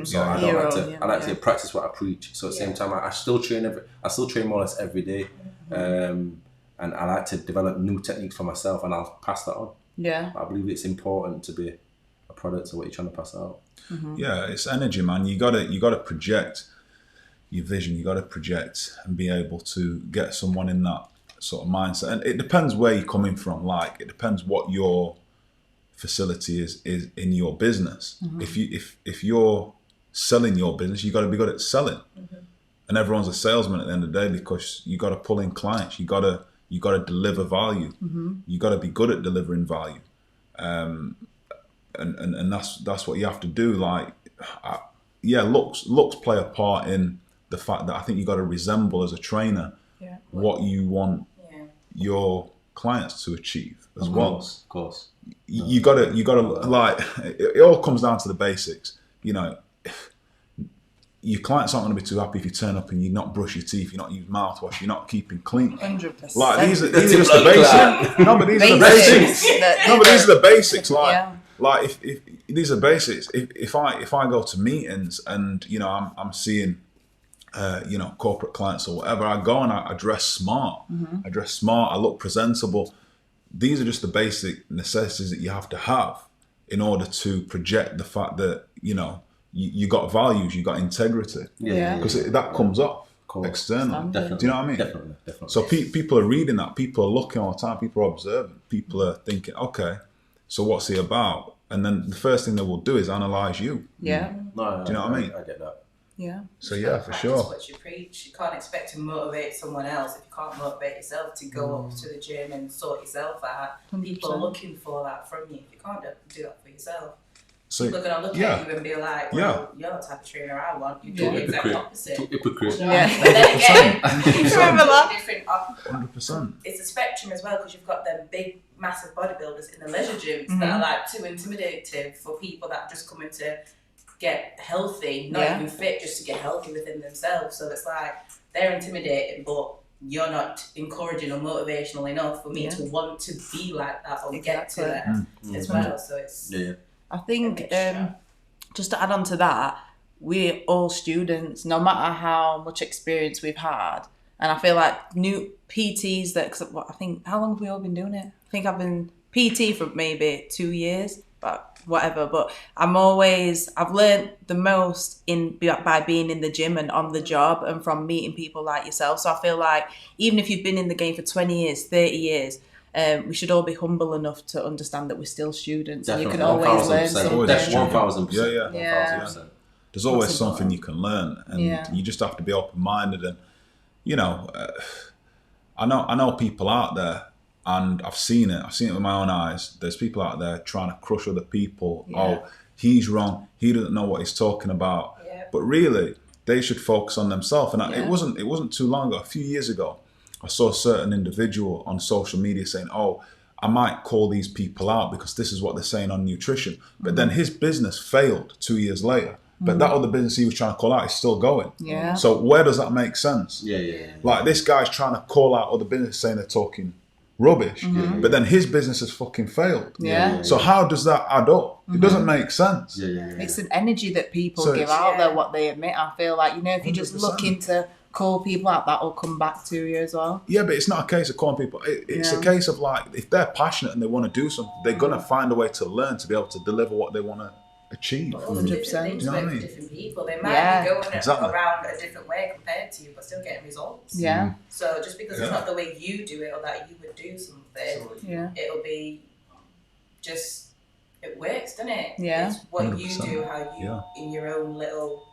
So I like to practice what I preach. So at the same time, I still train more or less every day, and I like to develop new techniques for myself, and I'll pass that on. I believe it's important to be a product of what you're trying to pass out. Yeah, it's energy, man. You gotta project your vision. You gotta project and be able to get someone in that sort of mindset. And it depends where you're coming from. Like, it depends what your facility is in your business. If you're selling your business, you got to be good at selling. And everyone's a salesman at the end of the day, because you got to pull in clients. You got to deliver value. You got to be good at delivering value. And that's what you have to do. Like, looks play a part in the fact that I think you got to resemble as a trainer what you want your clients to achieve as well. Of course. You gotta like, it all comes down to the basics. Your clients aren't going to be too happy if you turn up and you not brush your teeth, you're not using mouthwash, you're not keeping clean. 100%. Like, these are just the basics. No, but these are the basics. No, but these are the basics. Like if these are basics. If I go to meetings and I'm seeing corporate clients or whatever, I go and I dress smart. I dress smart. I look presentable. These are just the basic necessities that you have to have in order to project the fact that you got values, you got integrity. Because that comes off externally. Do you know what I mean? Definitely. So people are reading that. People are looking all the time. People are observing. People are thinking, okay, so what's he about? And then the first thing they will do is analyze you. Yeah. No, do you know what I mean? I get that. Yeah. So You yeah, gotta for practice sure. what you preach. You can't expect to motivate someone else if you can't motivate yourself to go up to the gym and sort yourself out. 100%. People are looking for that from you. If you can't do that for yourself, So people are gonna look at you and be like, "Well, you're the type of trainer I want. You do the exact opposite." Hypocrite. Yeah. But then again, it's Remember that? different. 100%. It's a spectrum as well because you've got them big, massive bodybuilders in the leisure gyms that are like too intimidating for people that are just coming to get healthy, not even fit, just to get healthy within themselves. So it's like they're intimidating, but you're not encouraging or motivational enough for me to want to be like that or get to there as well. So it's I think just to add on to that, we're all students, no matter how much experience we've had. And I feel like new PTs I think, how long have we all been doing it? I think I've been PT for maybe 2 years, but whatever. But I've learned the most by being in the gym and on the job and from meeting people like yourself. So I feel like even if you've been in the game for 20 years, 30 years, we should all be humble enough to understand that we're still students. Definitely. And you can always learn something. Definitely 1,000%. Yeah. 1,000%. There's always something you can learn, and you just have to be open-minded. And you know, I know people out there, and I've seen it with my own eyes. There's people out there trying to crush other people. Oh, he's wrong. He doesn't know what he's talking about. Yeah. But really, they should focus on themselves. And it wasn't too long ago, a few years ago, I saw a certain individual on social media saying, "Oh, I might call these people out because this is what they're saying on nutrition." But then his business failed 2 years later. But that other business he was trying to call out is still going. Yeah. So where does that make sense? Yeah. Like this guy's trying to call out other business saying they're talking rubbish, but then his business has fucking failed. Yeah. So how does that add up? It doesn't make sense. It's an energy that people So give it's- out there, what they admit. I feel like, if you're just 100%. looking to call people out, that will come back to you as well. Yeah, but it's not a case of calling people. It's a case of like, if they're passionate and they want to do something, they're going to find a way to learn to be able to deliver what they want to achieve. 100%. Things You know what I work mean? for different people. They might be going Exactly. around a different way compared to you, but still getting results. Yeah. So just because it's not the way you do it or that you would do something, Yeah. it'll be just, it works, doesn't it? Yeah. It's what 100%. you do, how you, in your own little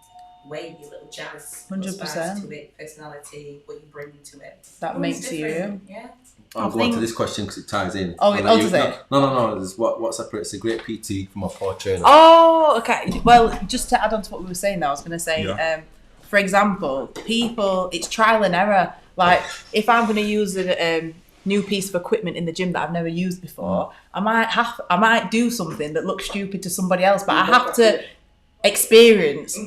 way, your little jazz, 100%. to it, personality, what you bring to it. That Everyone's makes you. different. Yeah. I'll go on to this question because it ties in. Oh, does it? No. It's what separates a great PT from a poor trainer. Oh, okay. Well, just to add on to what we were saying there, I was going to say, for example, it's trial and error. Like, if I'm going to use a new piece of equipment in the gym that I've never used before, I might do something that looks stupid to somebody else, but I have to experience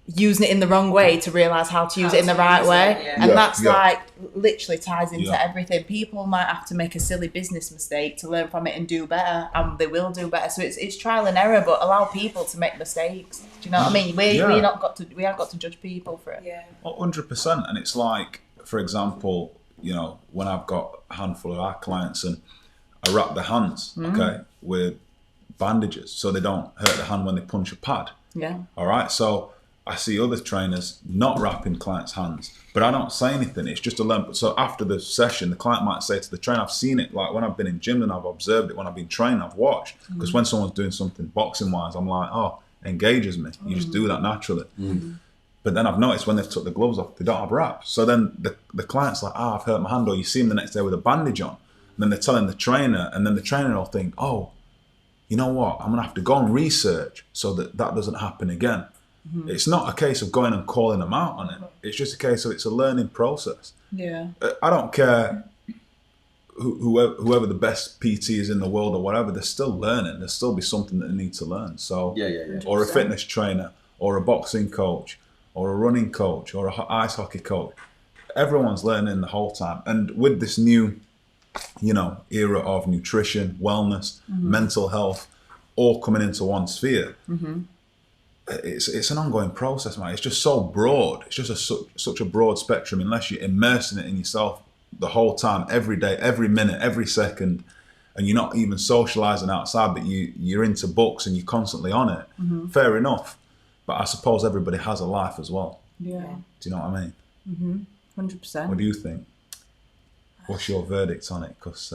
using it in the wrong way to realise how to use it in the right way. And that's like literally ties into everything. People might have to make a silly business mistake to learn from it and do better, and they will do better. So it's trial and error, but allow people to make mistakes. Do you know what I mean? We haven't got to judge people for it. Yeah. 100%. And it's like, for example, when I've got a handful of our clients and I wrap their hands, with bandages so they don't hurt the hand when they punch a pad. Yeah. All right. So I see other trainers not wrapping clients' hands, but I don't say anything. It's just a learn. So after the session, the client might say to the trainer, I've seen it, like when I've been in gym and I've observed it, when I've been training, I've watched. Because when someone's doing something boxing wise, I'm like, oh, it engages me. You just do that naturally. But then I've noticed when they've took the gloves off, they don't have wraps. So then the client's like, I've hurt my hand, or you see them the next day with a bandage on. And then they're telling the trainer, and then the trainer will think, oh, you know what? I'm going to have to go and research so that doesn't happen again. It's not a case of going and calling them out on it. It's just a case of it's a learning process. Yeah. I don't care whoever the best PT is in the world or whatever, they're still learning. There'll still be something that they need to learn. So, or a fitness trainer, or a boxing coach, or a running coach, or a ice hockey coach. Everyone's learning the whole time. And with this new, era of nutrition, wellness, mental health, all coming into one sphere, it's an ongoing process, man. It's just so broad. It's just such a broad spectrum unless you're immersing it in yourself the whole time, every day, every minute, every second, and you're not even socializing outside, but you're into books and you're constantly on it. Fair enough. But I suppose everybody has a life as well. Yeah. Do you know what I mean? 100%. What do you think? What's your verdict on it? Because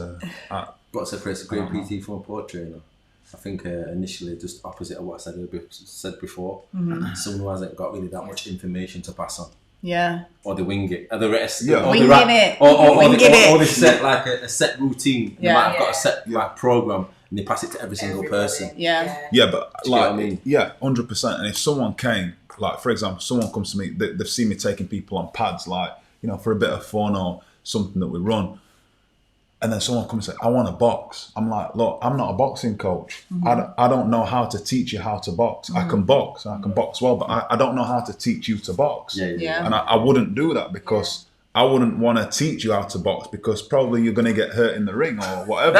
what separates a great PT from a poor trainer? I think initially just opposite of what I said before. Mm-hmm. Someone who hasn't got really that much information to pass on. Yeah. Or they wing it. Or the rest. Yeah. Or Winging they, it. or they set like a set routine. They Yeah. might have got a set like program and they pass it to every single person. Yeah. Yeah, but Do you like, get what I mean? yeah, 100%. And if someone came, like for example, someone comes to me, they've seen me taking people on pads, like, you know, for a bit of fun or something that we run. And then someone comes and says, I want to box. I'm like, look, I'm not a boxing coach. I don't know how to teach you how to box. I can box, and I can box well, but I don't know how to teach you to box. Yeah. And I wouldn't do that because I wouldn't want to teach you how to box because probably you're going to get hurt in the ring or whatever.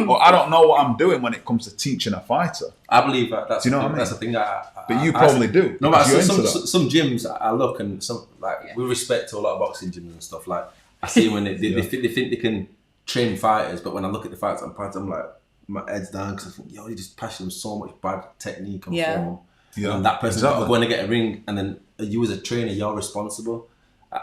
Or I don't know what I'm doing when it comes to teaching a fighter. I believe that's Do you know what I mean? That's the thing. But you probably do. No, but because you're into some gyms I look and some like with respect to a lot of boxing gyms and stuff. Like I see when they think they can train fighters, but when I look at the fights I'm like my head's down because I think you're just passing them so much bad technique and form. Yeah. And that person's going to get a ring, and then you as a trainer, you're responsible.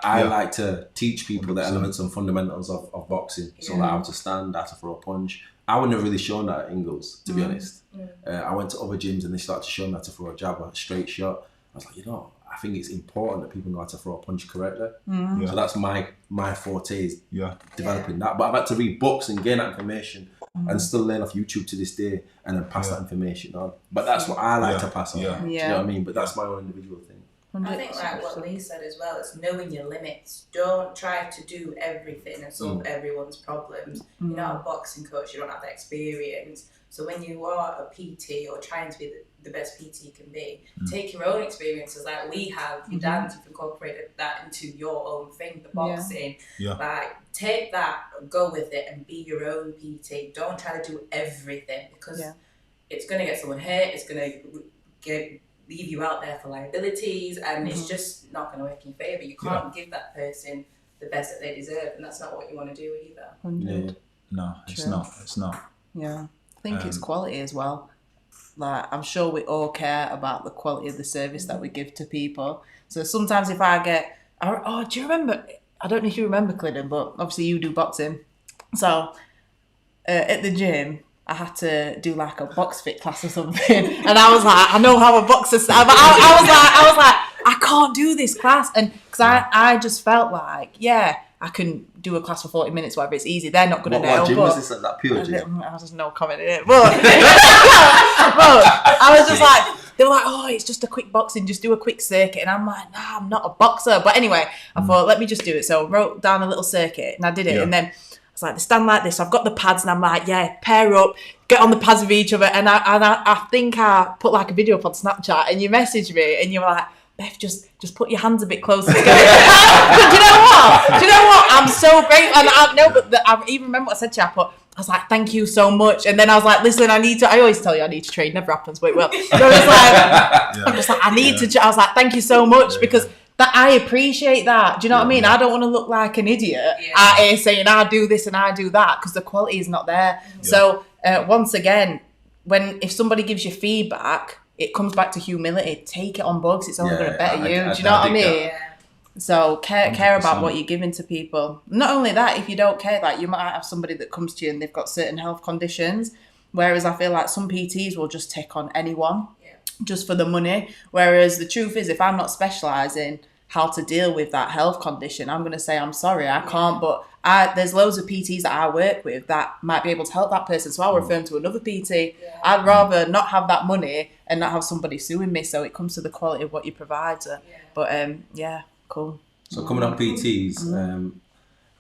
I like to teach people 100%. The elements and fundamentals of boxing, so like how to stand, how to throw a punch. I wouldn't have really shown that at Ingles, to be honest. I went to other gyms and they started to show me how to throw a jab or a straight shot. I was like, I think it's important that people know how to throw a punch correctly. So that's my forte is developing that. But I've had to read books and gain that information and still learn off YouTube to this day and then pass that information on. But that's what I like to pass on. Do you know what I mean? But that's my own individual thing. I think like what Lee said as well, it's knowing your limits. Don't try to do everything and solve everyone's problems. You're not a boxing coach, you don't have that experience. So when you are a PT or trying to be the best PT you can be, take your own experiences like we have. Your dance, you've incorporated that into your own thing, the boxing. Like take that, go with it and be your own PT. Don't try to do everything because it's going to get someone hurt, it's going to leave you out there for liabilities and it's just not going to work in your favour. You can't give that person the best that they deserve and that's not what you want to do either. 100. No, it's not. Yeah. I think it's quality as well. Like, I'm sure we all care about the quality of the service that we give to people. So sometimes if I get, do you remember, I don't know if you remember, Clinton, but obviously you do boxing. So at the gym, I had to do like a box fit class or something. And I was like, I know how a boxer stands. I was like, I can't do this class. And because I just felt like, I can do a class for 40 minutes, whatever, it's easy. They're not going to know. What gym was this at? That pure gym? I was just no comment in it. But, but I was just like, they were like, oh, it's just a quick boxing, just do a quick circuit. And I'm like, nah, I'm not a boxer. But anyway, I thought, let me just do it. So I wrote down a little circuit and I did it. And then I was like, they stand like this. So I've got the pads and I'm like, pair up, get on the pads with each other. And I think I put like a video up on Snapchat and you messaged me and you were like, Beth, just put your hands a bit closer together. Do you know what? I'm so grateful. And I even remember what I said to you. I was like, thank you so much. And then I was like, listen, I always tell you I need to train. Never happens, but it will. So I was like, I'm just like, I need to. I was like, thank you so much because that I appreciate that. Do you know what I mean? I don't want to look like an idiot out here saying I do this and I do that because the quality is not there. So once again, if somebody gives you feedback, it comes back to humility. Take it on board because it's only going to better you. Do you know what I mean? Yeah. So care about what you're giving to people. Not only that, if you don't care, like you might have somebody that comes to you and they've got certain health conditions, whereas I feel like some PTs will just take on anyone just for the money. Whereas the truth is, if I'm not specialising how to deal with that health condition, I'm going to say, I'm sorry, I can't. But there's loads of PTs that I work with that might be able to help that person. So I'll refer them to another PT. I'd rather not have that money and not have somebody suing me. So it comes to the quality of what you provide. But cool. So coming up PTs,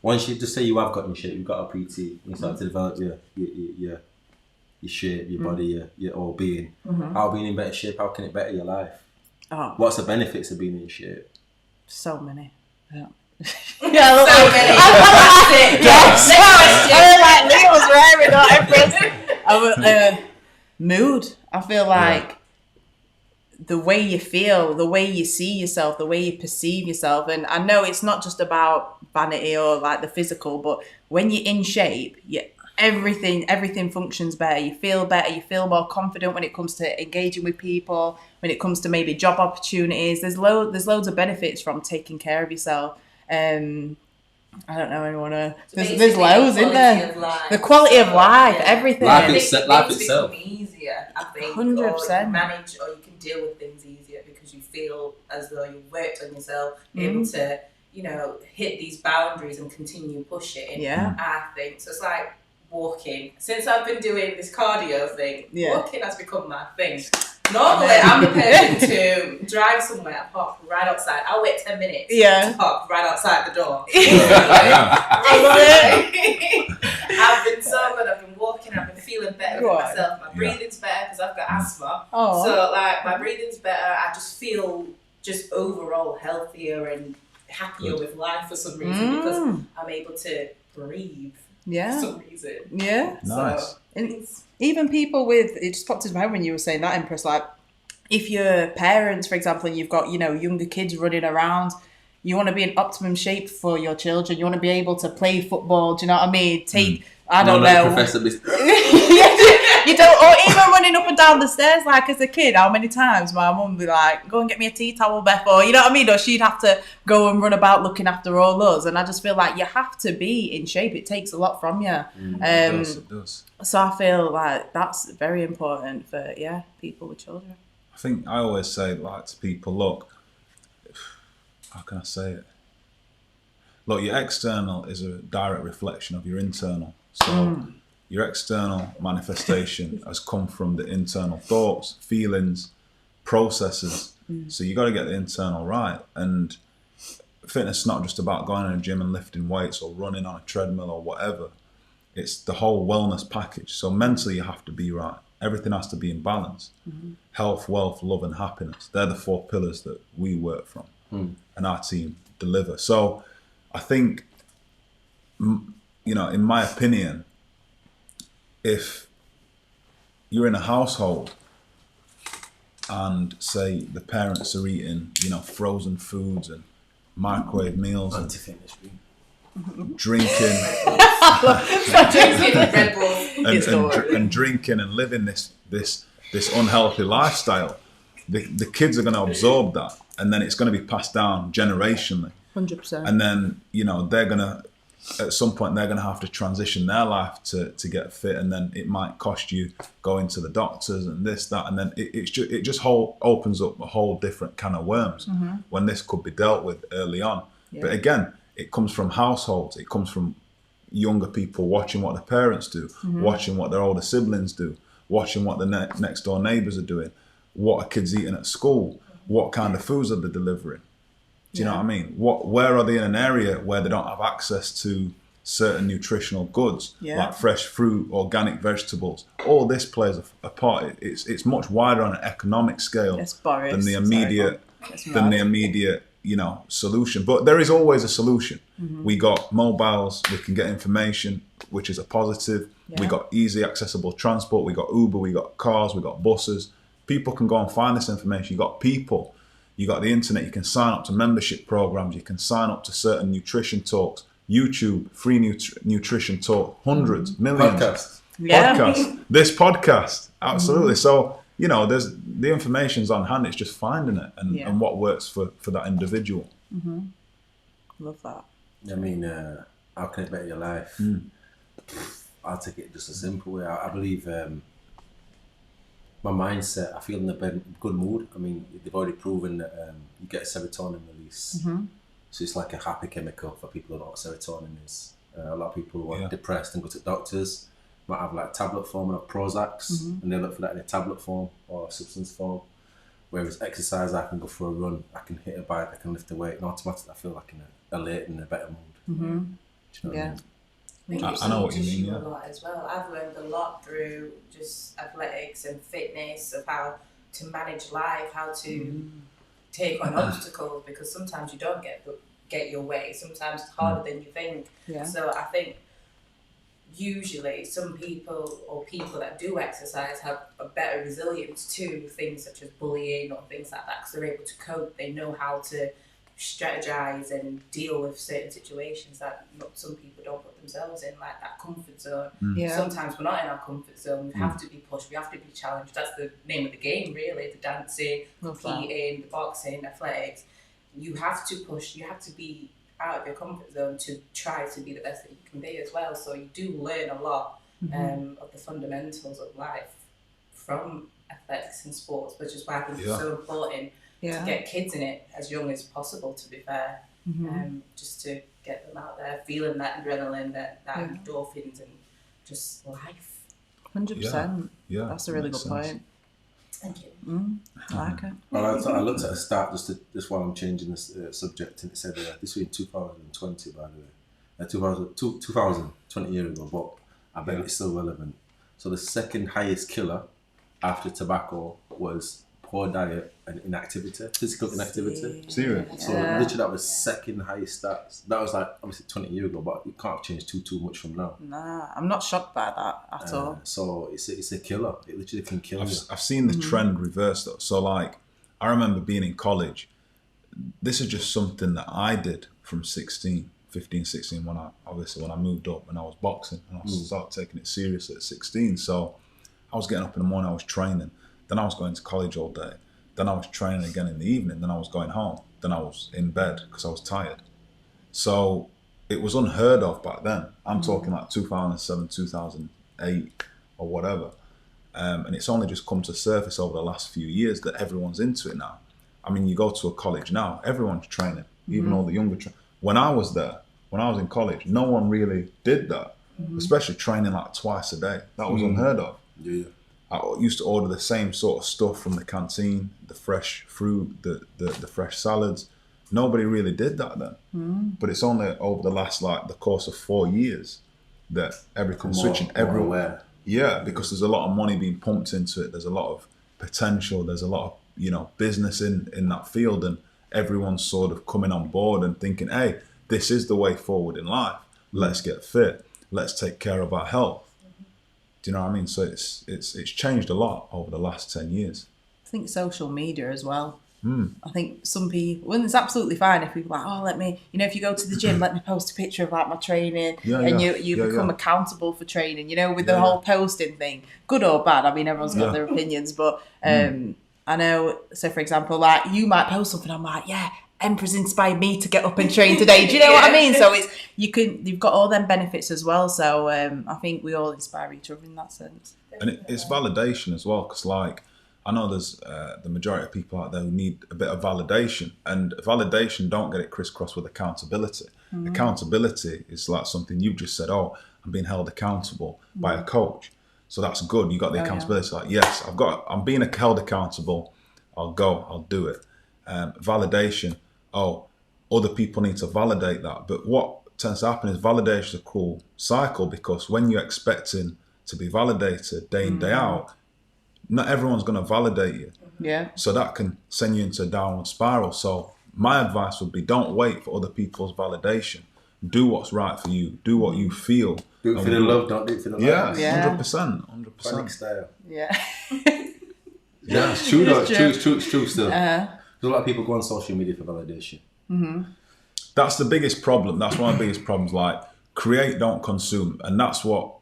once you just say you have got in shape, you've got a PT, you start to develop your shape, your body, your whole being. How being in better shape, how can it better your life? What's the benefits of being in shape? So many. Yeah. Mood. I feel like the way you feel, the way you see yourself, the way you perceive yourself. And I know it's not just about vanity or like the physical, but when you're in shape, everything functions better. You feel better. You feel more confident when it comes to engaging with people, when it comes to maybe job opportunities. There's loads of benefits from taking care of yourself. I don't know anyone. So There's loads, isn't there? Life. The quality of life, everything. Life Things itself. become easier, I think. 100%. Or you manage, or you can deal with things easier because you feel as though you've worked on yourself, able to, you know, hit these boundaries and continue pushing. Yeah. I think so. It's like walking. Since I've been doing this cardio thing, walking has become my thing. Normally, I'm the person to drive somewhere, park right outside. I'll wait 10 minutes to park right outside the door. I've been so good. I've been walking. I've been feeling better with myself. My breathing's better because I've got asthma. Oh. So, like, my breathing's better. I just feel just overall healthier and happier with life for some reason because I'm able to breathe for some reason. Yeah. Nice. So, even people with, it just popped into my head when you were saying that, Empress, like, if you're parents, for example, and you've got, you know, younger kids running around, you want to be in optimum shape for your children. You want to be able to play football. Do you know what I mean? I don't know. You don't, or even running up and down the stairs, like as a kid, how many times my mum would be like, go and get me a tea towel, Beth, or you know what I mean? Or she'd have to go and run about looking after all us. And I just feel like you have to be in shape. It takes a lot from you. It does. So I feel like that's very important for, people with children. I think I always say, like, to people, look, how can I say it? Look, your external is a direct reflection of your internal. So your external manifestation has come from the internal thoughts, feelings, processes. So you got to get the internal right. And fitness is not just about going in a gym and lifting weights or running on a treadmill or whatever. It's the whole wellness package. So mentally you have to be right. Everything has to be in balance. Health, wealth, love and happiness. They're the 4 pillars that we work from and our team deliver. So I think, you know, in my opinion, if you're in a household and say the parents are eating, you know, frozen foods and microwave meals and drinking and drinking and living this unhealthy lifestyle, the kids are going to absorb that, and then it's going to be passed down generationally. 100%. And then, you know, they're going to, at some point, they're going to have to transition their life to get fit, and then it might cost you going to the doctors and this, that, and then it just opens up a whole different can of worms when this could be dealt with early on. But again, it comes from households. It comes from younger people watching what their parents do, watching what their older siblings do, watching what the next door neighbours are doing, what are kids eating at school, what kind of foods are they delivering. Do you know what I mean? Where are they in an area where they don't have access to certain nutritional goods, like fresh fruit, organic vegetables? All this plays a part. It's much wider on an economic scale than the immediate you know, solution. But there is always a solution. We got mobiles, we can get information, which is a positive. We got easy accessible transport. We got Uber, we got cars, we got buses. People can go and find this information. You got people. You got the internet. You can sign up to membership programs. You can sign up to certain nutrition talks. YouTube, free nutrition talk, hundreds, millions. Podcast. This podcast, absolutely. So, you know, there's the information's on hand. It's just finding it and what works for that individual. Love that. I mean, how can it better your life? I'll take it just a simple way. I believe my mindset, I feel in a good mood. I mean, they've already proven that you get a serotonin release. So it's like a happy chemical for people who know what serotonin is. A lot of people who are depressed and go to doctors might have like tablet form of Prozacs, and they look for that in a tablet form or substance form. Whereas exercise, I can go for a run, I can hit a bike, I can lift a weight, and automatically I feel like elate and in a better mood. Do you know what I mean? I know what you mean. A lot as well. I've learned a lot through just athletics and fitness of how to manage life, how to take on obstacles, because sometimes you don't get your way. Sometimes it's harder than you think. So I think usually some people or people that do exercise have a better resilience to things such as bullying or things like that, because they're able to cope. They know how to strategize and deal with certain situations that some people don't put themselves in, like that comfort zone. Sometimes we're not in our comfort zone. We have to be pushed, we have to be challenged. That's the name of the game, really. The dancing, competing, the boxing, athletics. You have to push, you have to be out of your comfort zone to try to be the best that you can be as well. So you do learn a lot of the fundamentals of life from athletics and sports, which is why I think it's so important to get kids in it as young as possible, to be fair. Just to get them out there feeling that adrenaline, that endorphins, and just life. 100%. Yeah, that's a really good point. Thank you. I like it. Well, I looked at a stat just while I'm changing this subject, and it said this was in 2020, by the way, 2020 years ago, but I bet it's still relevant. So the second highest killer after tobacco was poor diet and inactivity, physical inactivity. Serious? So literally that was second highest stats. That was like obviously 20 years ago, but it can't have changed too much from now. Nah, I'm not shocked by that at all. So it's a killer. It literally can kill you. I've seen the trend reverse though. So like, I remember being in college. This is just something that I did from 15, 16, when I moved up and I was boxing, and I started taking it seriously at 16. So I was getting up in the morning, I was training. Then I was going to college all day. Then I was training again in the evening. Then I was going home. Then I was in bed because I was tired. So it was unheard of back then. I'm talking like 2007, 2008 or whatever. And it's only just come to surface over the last few years that everyone's into it now. I mean, you go to a college now, everyone's training, even all the younger. When I was there, when I was in college, no one really did that, especially training like twice a day. That was unheard of. Yeah. I used to order the same sort of stuff from the canteen, the fresh fruit, the fresh salads. Nobody really did that then. But it's only over the last, like, the course of 4 years that everything's switching everywhere. Yeah, because there's a lot of money being pumped into it. There's a lot of potential. There's a lot of, business in that field, and everyone's sort of coming on board and thinking, hey, this is the way forward in life. Let's get fit. Let's take care of our health. Do you know what I mean? So it's changed a lot over the last 10 years. I think social media as well. I think some people, well, it's absolutely fine if people are like, oh, let me, if you go to the gym, let me post a picture of like my training, you become accountable for training, with the whole posting thing, good or bad. I mean, everyone's got their opinions, but I know, so for example, like you might post something, I'm like, yeah, Empress inspired me to get up and train today. Do you know what I mean? So you've got all them benefits as well. So I think we all inspire each other in that sense. And it's validation as well, because like, I know there's the majority of people out there who need a bit of validation, and validation, don't get it crisscrossed with accountability. Accountability is like something you've just said, oh, I'm being held accountable by a coach. So that's good. You got the accountability. Like, yes, I'm being held accountable. I'll go, I'll do it. Validation, oh, other people need to validate that. But what tends to happen is validation is a cruel cycle, because when you're expecting to be validated day in, day out, not everyone's going to validate you. Yeah. So that can send you into a downward spiral. So my advice would be, don't wait for other people's validation. Do what's right for you. Do what you feel. Do it for the love, don't do it for the love. Yeah, 100%. Panic style. Yeah. Yeah, it's true though. It's true still. There's a lot of people go on social media for validation. That's the biggest problem. That's one of the biggest problems. Like, create, don't consume. And that's what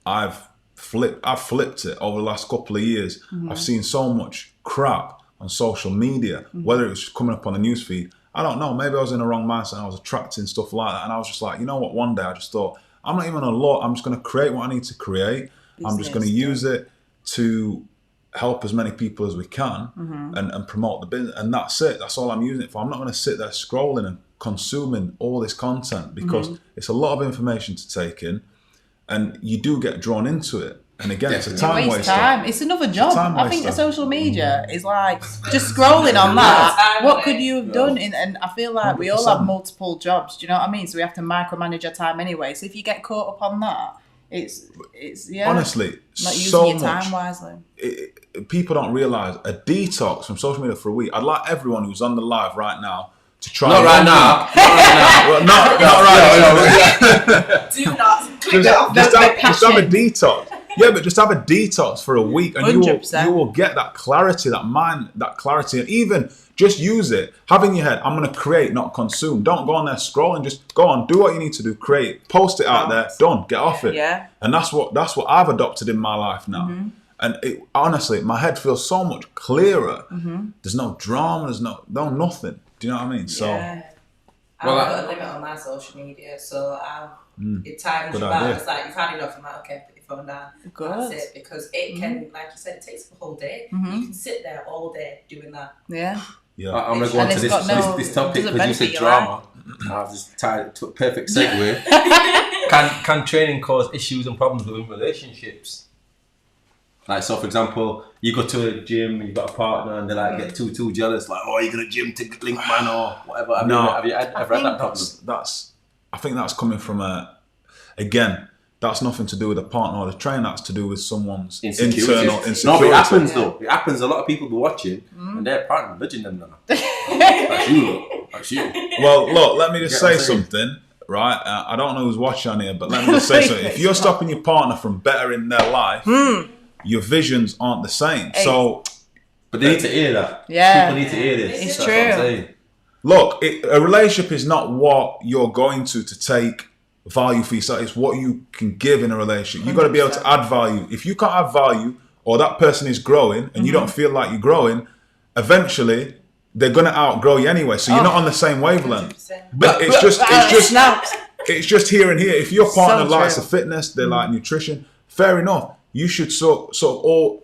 I've flipped it over the last couple of years. I've seen so much crap on social media, whether it was coming up on the newsfeed. I don't know, maybe I was in the wrong mindset and I was attracting stuff like that. And I was just like, you know what, one day I just thought, I'm not even a lot, I'm just going to create what I need to create. I'm just going to use it to help as many people as we can and promote the business. And that's it. That's all I'm using it for. I'm not going to sit there scrolling and consuming all this content, because it's a lot of information to take in. And you do get drawn into it. And again, it's a time waster. It's another job. I think the social media is like just scrolling on that. What could you have done? And I feel like 100%. We all have multiple jobs. Do you know what I mean? So we have to micromanage our time anyway. So if you get caught up on that, it's honestly not using so your time wisely. People don't realize a detox from social media for a week. I'd like everyone who's on the live right now to try. Not right now. Not right now. Do not. Just have a detox. Yeah, but just have a detox for a week, and you will get that clarity, that mind, that clarity, and even just use it. Have in your head, I'm going to create, not consume. Don't go on there scrolling. Just go on, do what you need to do, create, post it out there, done, get off it. Yeah. And that's what I've adopted in my life now. And honestly, my head feels so much clearer. There's no drama. There's no nothing. Do you know what I mean? So I've got a limit on my social media, so it times you out. It's like, you've had enough. I'm like, okay, put your phone down. That's it. Because it can, like you said, it takes the whole day. You can sit there all day doing that. Yeah. I'm going to go on to this topic because you said drama. I've just tied it to a perfect segue. Can training cause issues and problems within relationships? Like, so for example, you go to a gym, you've got a partner, and they like get too jealous, like, oh, you're gonna gym to link man or whatever. Have you ever had that problem? I think that's coming from again, that's nothing to do with the partner or the trainer. That's to do with someone's internal insecurity. No, but it happens though. It happens. A lot of people be watching, and their partner nudging them now. That's you. Well, look, let me just say something. Right, I don't know who's watching on here, but let me just say something. If you're stopping your partner from bettering their life, your visions aren't the same. So, but they need to hear that. Yeah, people need to hear this. It's That's true. What I'm saying. Look, a relationship is not what you're going to take value for yourself. It's what you can give in a relationship. You've got to be able to add value. If you can't add value, or that person is growing and you don't feel like you're growing, eventually they're going to outgrow you anyway. So you're not on the same wavelength. But it's just here and here. If your partner likes the fitness, they like nutrition, fair enough. You should sort of all,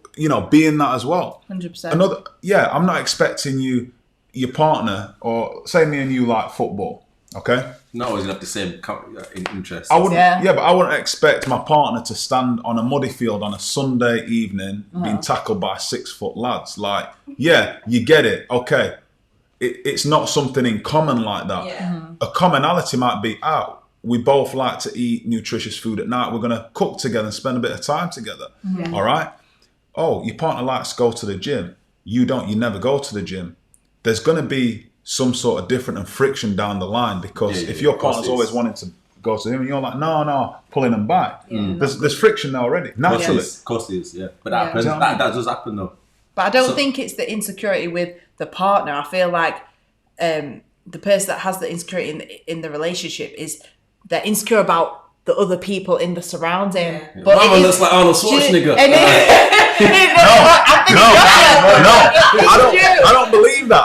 be in that as well. 100%. I'm not expecting your partner, or say me and you like football, okay? Not always have the same interest. I wouldn't, but I wouldn't expect my partner to stand on a muddy field on a Sunday evening being tackled by 6 foot lads. Like, you get it, okay. It's not something in common like that. Yeah. A commonality might be, we both like to eat nutritious food at night. We're going to cook together and spend a bit of time together. All right? Oh, your partner likes to go to the gym. You don't. You never go to the gym. There's going to be some sort of different and friction down the line, because if your partner's always wanting to go to him and you're like, no, pulling them back, there's friction there already, naturally. Of course it is, yeah. But that happens. That does happen though. But I don't think it's the insecurity with the partner. I feel like the person that has the insecurity in the relationship is they're insecure about the other people in the surrounding. Yeah. But Mama looks like Arnold Schwarzenegger. I don't believe that.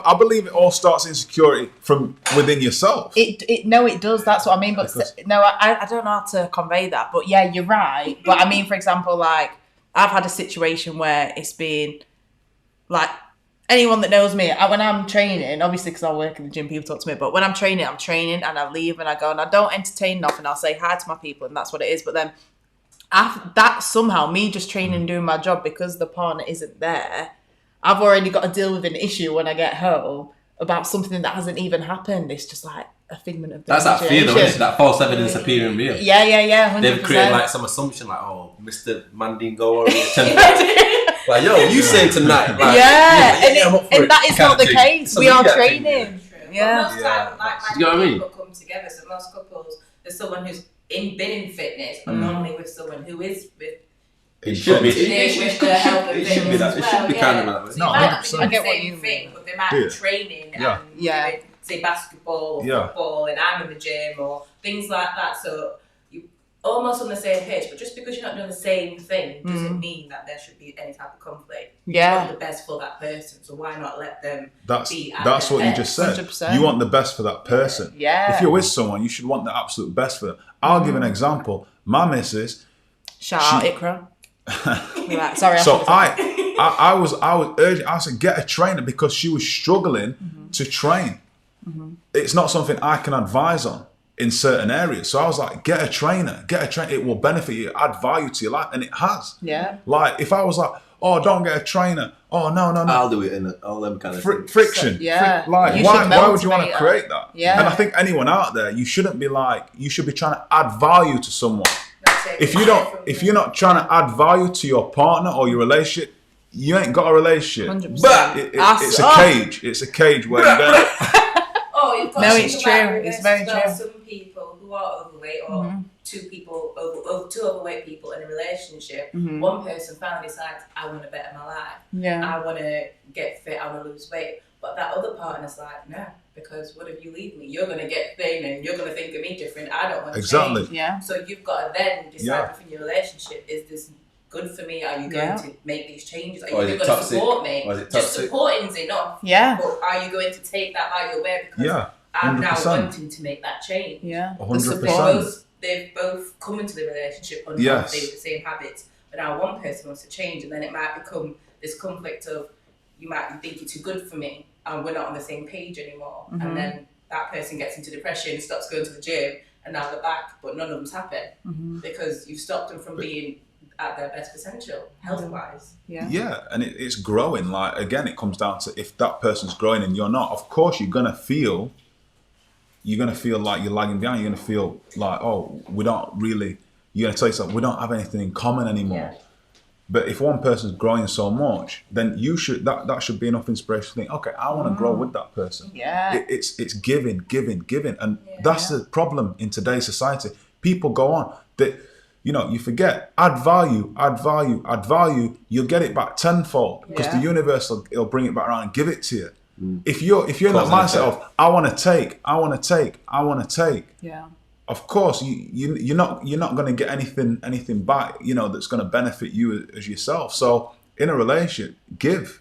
I believe it all starts insecurity from within yourself. It does. That's what I mean. But I don't know how to convey that. But yeah, you're right. But I mean, for example, like I've had a situation where it's been like, anyone that knows me, when I'm training, obviously because I work in the gym, people talk to me, but when I'm training and I leave and I go and I don't entertain nothing. I'll say hi to my people and that's what it is. But then that somehow, me just training and doing my job, because the partner isn't there, I've already got to deal with an issue when I get home about something that hasn't even happened. It's just like a figment of the That's that fear though, isn't it? That false evidence appearing real. Yeah, 100%. They've created like some assumption like, oh, Mr. Mandingo or like, yo, you say tonight. Like, and that is not the case. We are training. Yeah. Most time, like you know what I mean? People come together. So most couples, there's someone who's been in fitness, but normally with someone who is with. It should be. With the health and fitness. It should be that. It should be kind of that way. So you might not be doing the same thing, but they might be training and doing, say, basketball or football, and I'm in the gym or things like that. So you almost on the same page, but just because you're not doing the same thing doesn't mean that there should be any type of conflict. Yeah. You want the best for that person, so why not let them be at That's what their you just said. 100%. You want the best for that person. Yeah. If you're with someone, you should want the absolute best for them. I'll give an example. My missus. Shout out Ikra. Sorry. So I was urging. I said, get a trainer, because she was struggling to train. It's not something I can advise on in certain areas. So I was like, get a trainer. It will benefit you, add value to your life, and it has. Yeah. Like if I was like, oh, don't get a trainer. Oh, no. I'll do it in all them kind of things. Friction. Yeah. Like why would you want to create that? Yeah. And I think anyone out there, you should be trying to add value to someone. If you're not trying to add value to your partner or your relationship, you ain't got a relationship. 100%. But it's a cage. It's a cage where you're going. You've got to it's true. It's very true. Some people who are overweight, or two overweight people in a relationship, one person finally decides, I want to better my life. Yeah. I want to get fit, I want to lose weight. But that other partner's like, no, because what if you leave me? You're going to get thin and you're going to think of me different. I don't want to change. Yeah. So you've got to then decide within your relationship, is this good for me? Are you going to make these changes? Are you going to support me? Just supporting's enough. Yeah. But are you going to take that out of your way? Because I'm now 100%. wanting to make that change. Yeah. 100%. They've both come into the relationship unhealthy Yes. with the same habits, but now one person wants to change, and then it might become this conflict of, you might think you're too good for me, and we're not on the same page anymore. And then that person gets into depression, stops going to the gym, and now they're back, but none of them's happy because you've stopped them from being at their best potential, health-wise. Yeah. And it's growing. Like, again, it comes down to if that person's growing and you're not, of course you're gonna feel like you're lagging behind. You're gonna feel like, oh, we don't really. You're gonna tell yourself we don't have anything in common anymore. Yeah. But if one person's growing so much, then you should that should be enough inspiration to think, okay, I want to grow with that person. Yeah. It's giving, and that's the problem in today's society. People go on that, you forget add value. You'll get it back tenfold because the universe will bring it back around and give it to you. If you're in that mindset of I want to take. Yeah. Of course, you're not going to get anything back, that's going to benefit you as yourself. So in a relationship, give,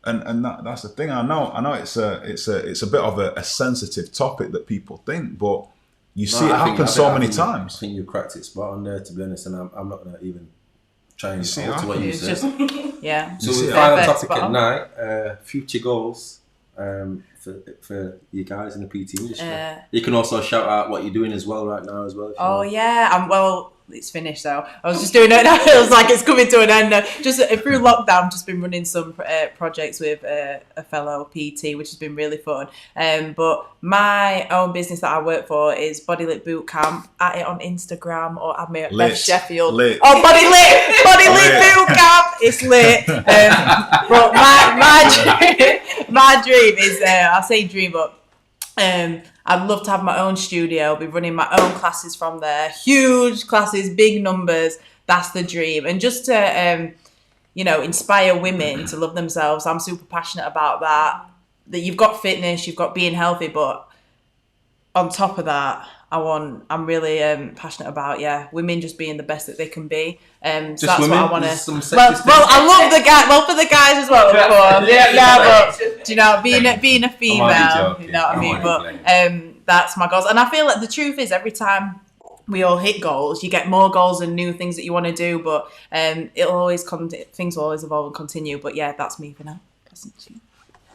and that's the thing. I know it's a bit of a sensitive topic that people think, but you see it happen so many times. I think you cracked it spot on there, to be honest, and I'm not going to even try and alter what what you it's said. just, yeah. So the final topic at night, future goals for you guys in the PT industry. You can also shout out what you're doing as well right now as well. If you want. Yeah, well, it's finished though. I was just doing it now. It was like it's coming to an end now. Just through lockdown, just been running some projects with a fellow PT, which has been really fun. But my own business that I work for is Body Lit Boot Camp. At it on Instagram or at me at Beth Sheffield. Lit. Oh, Body Lit Boot Camp. It's lit. But my dream is I say dream, but I'd love to have my own studio, be running my own classes from there, huge classes, big numbers. That's the dream. And just to, inspire women to love themselves. I'm super passionate about that. That you've got fitness, you've got being healthy, but on top of that, I'm really passionate about women just being the best that they can be. So that's women? what I want to. Well, I love the guy. Well, for the guys as well, of course. But do you know, being a female, you know what I mean? But that's my goals, and I feel like the truth is every time we all hit goals, you get more goals and new things that you want to do. But things will always evolve and continue. But that's me for now.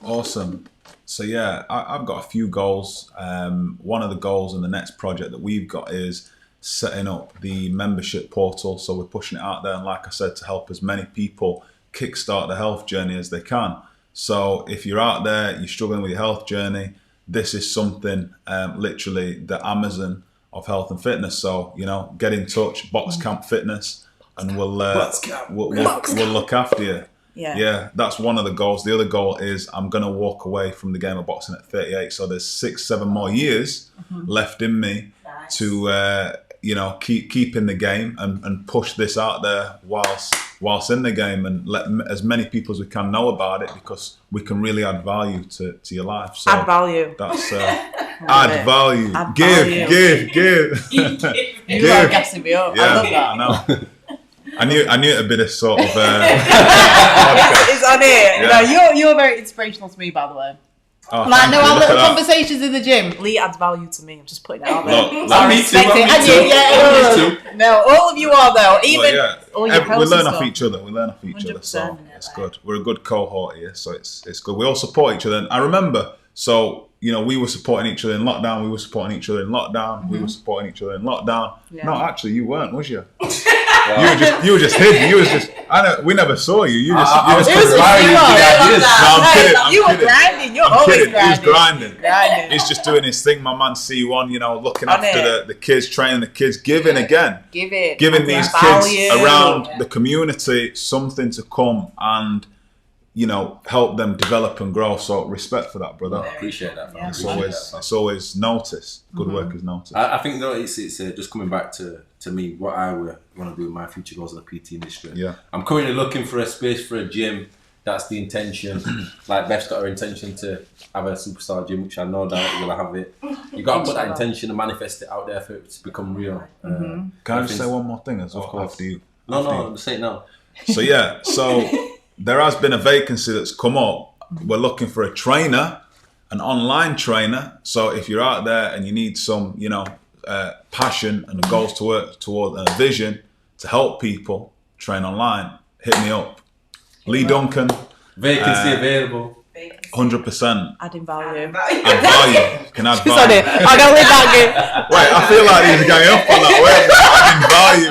Awesome. So I've got a few goals. One of the goals in the next project that we've got is setting up the membership portal. So we're pushing it out there, and like I said, to help as many people kickstart the health journey as they can. So if you're out there, you're struggling with your health journey, this is something literally the Amazon of health and fitness. So get in touch, Box Camp Fitness, and we'll look after you. Yeah, that's one of the goals. The other goal is I'm going to walk away from the game of boxing at 38. So there's 6-7 more years left in me to, keep in the game and push this out there whilst in the game, and let as many people as we can know about it, because we can really add value to your life. So add value. That's add value. Give. You are gassing me up. Yeah, I love that. I know. I knew it'd be this sort of It's on here. Yeah. No, you're very inspirational to me, by the way. Oh, Like, no, our look little at that. conversations in the gym. Lee adds value to me. I'm just putting it out there. Look, So I me too, respect me it. And too. you, no, all of you are though. Even all your we posts learn and off stuff. each other. We learn off each other, so 100%. it's good. We're a good cohort here, so it's good. We all support each other. And I remember, so we were supporting each other in lockdown. We were supporting each other in lockdown. We were supporting each other in lockdown. Yeah. No, actually, you weren't, was you? You were just hidden. You was just. I know. We never saw you. You just. I was It was providing just the ideas. No, I'm kidding. I'm You were kidding. grinding. You're I'm always kidding. He was grinding. grinding. He's just doing his thing. My man C1, looking On after it. the kids, training the kids, giving again. Giving These value. kids around the community something to come and help them develop and grow. So respect for that, brother. I appreciate that. Yeah. It's always noticed. Good work is noticed. I think though it's just coming back to me, what I want to do with my future goals in the PT industry. Yeah. I'm currently looking for a space for a gym. That's the intention. Like Beth's got her intention to have a superstar gym, which I know that you'll have it. You got to put that intention and manifest it out there for it to become real. Can I just say one more thing as well? Of course. After you. No, say it now. So there has been a vacancy that's come up. We're looking for a trainer, an online trainer. So if you're out there and you need some, passion and goals to work toward, a vision to help people train online, hit me up. Lee Duncan. Vacancy available. 100%. Adding value. Add value. Can add Sorry, value. I don't leave that game. Wait, I feel like he's going up on that word. Adding value.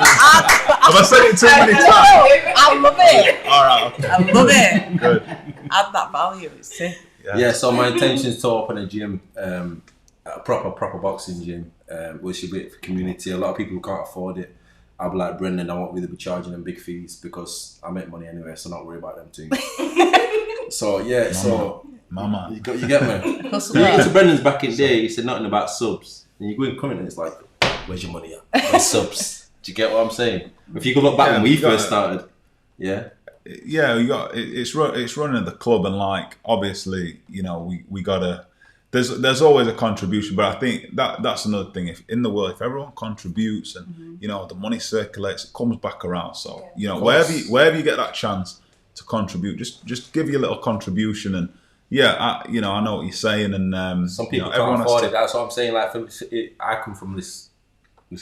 Have I said it too many times? I love it. All right. Okay. I love it. Good. Add that value. It's sick. Yeah, so my intention is to open a gym, a proper boxing gym, which should be for community. A lot of people who can't afford it. I'll be like, Brendan, I won't really be charging them big fees because I make money anyway, so not worry about them too much. So yeah, Mama. You get me? You get to Brendan's back in the day, he said nothing about subs. And you go in comment and it's like, where's your money at? Where's subs? Do you get what I'm saying? If you could look back when we first started, it's running the club, and like obviously, we gotta. There's always a contribution, but I think that's another thing. If in the world, if everyone contributes and the money circulates, it comes back around. So wherever you get that chance to contribute, just give your little contribution. And I know what you're saying. And some people can't afford it. That's what I'm saying. Like I come from this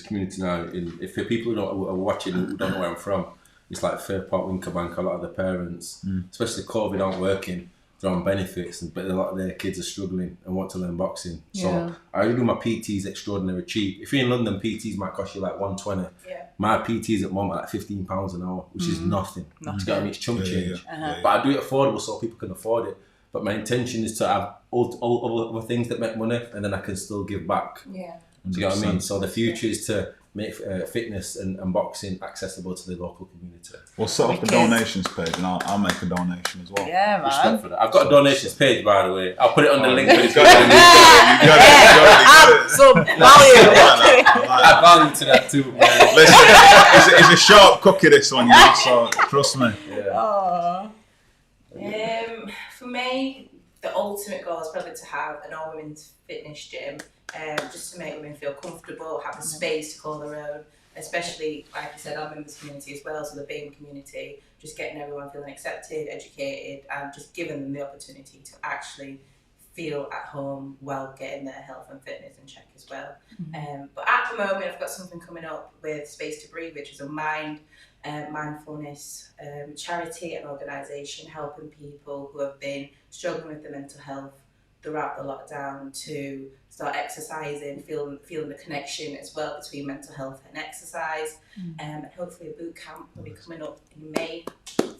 community now. If for people who are watching who don't know where I'm from, it's like Fair Park, Winkerbank. A lot of the parents, especially COVID, aren't working. They're on benefits, but a lot of their kids are struggling and want to learn boxing. So I do my PTs extraordinarily cheap. If you're in London, PTs might cost you like $120. Yeah. My PTs at the moment are like £15 an hour, which is nothing. Do you get what I mean? It's chump change. But I do it affordable so people can afford it. But my intention is to have all other things that make money, and then I can still give back. Yeah. Do you get what I mean? So the future is to make fitness and boxing accessible to the local community. We'll set up a donations page, and I'll make a donation as well. Yeah, man. For that. I've got a donations page, by the way. I'll put it on the link. You got it. Some value. Add value to that too. Listen, it's a sharp cookie, this one, so trust me. Yeah. For me, the ultimate goal is probably to have an all-women's fitness gym, just to make women feel comfortable, have a space to call their own, especially, like I said, I'm in this community as well, so the BAME community, just getting everyone feeling accepted, educated, and just giving them the opportunity to actually feel at home while getting their health and fitness in check as well. But at the moment, I've got something coming up with Space to Breathe, which is a mindfulness charity and organisation helping people who have been struggling with their mental health throughout the lockdown to start exercising, feeling the connection as well between mental health and exercise. And hopefully a boot camp will be coming up in May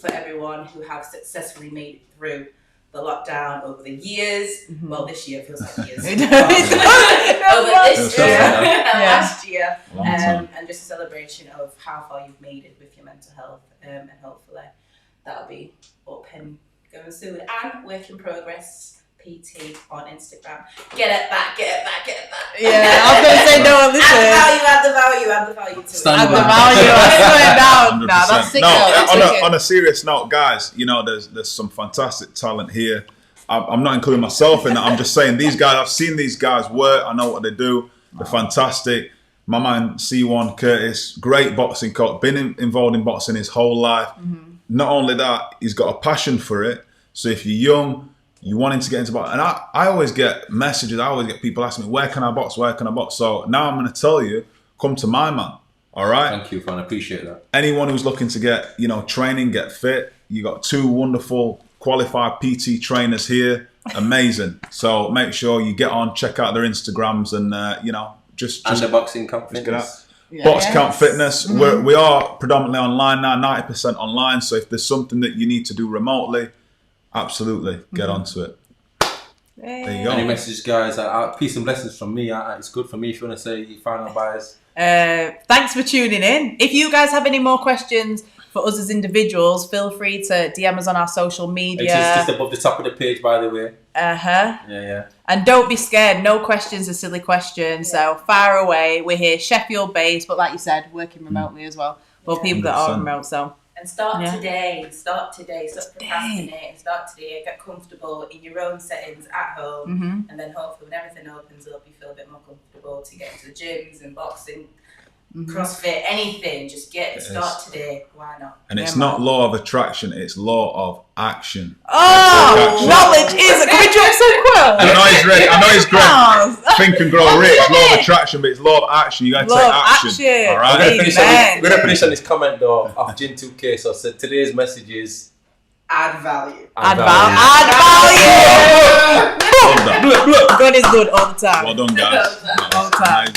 for everyone who have successfully made it through the lockdown over the years. Well, this year feels like years. Over this year and last year. And just a celebration of how far you've made it with your mental health. And hopefully that'll be up and going soon. And work in progress. PT on Instagram. Get it back. Yeah, I was going to say no, listen. Add the value to it. Add the value. I swear down. Nah, that's sick. On a serious note, guys, there's some fantastic talent here. I'm not including myself in that. I'm just saying these guys, I've seen these guys work. I know what they do. They're fantastic. My man, C1 Curtis, great boxing coach, been involved in boxing his whole life. Not only that, he's got a passion for it. So if you're young, you wanting to get into boxing, and I always get messages, I always get people asking me, where can I box? So now I'm going to tell you, come to my man, all right? Thank you, Fan, I appreciate that. Anyone who's looking to get, training, get fit, you got 2 wonderful qualified PT trainers here, amazing. So make sure you get on, check out their Instagrams, and just and the Boxing Camp Fitness. Box Camp Fitness. We are predominantly online now, 90% online. So if there's something that you need to do remotely, absolutely, get onto it. There you go. Any messages, guys? Peace and blessings from me. It's good for me. If you want to say your final buys. Thanks for tuning in. If you guys have any more questions for us as individuals, feel free to DM us on our social media. It's just above the top of the page, by the way. Yeah. And don't be scared. No questions are silly questions. So fire away. We're here, Sheffield based, but like you said, working remotely as well. Well, people that are remote, so. And start today. Stop procrastinating. Start today. Get comfortable in your own settings at home, and then hopefully when everything opens up, you feel a bit more comfortable to get into the gyms and boxing CrossFit, anything. Just start today. Why not? And it's not law of attraction, it's law of action. Oh, knowledge is. Can we drop some quotes? I know he's ready. I know he's great. Think and grow rich. Law of attraction, but it's law of action. You got to take action. All right. We're going to finish on this comment though of Gin 2K. So today's message is add value. Add value. Well done. God is good all the time. Well done, guys. All the time.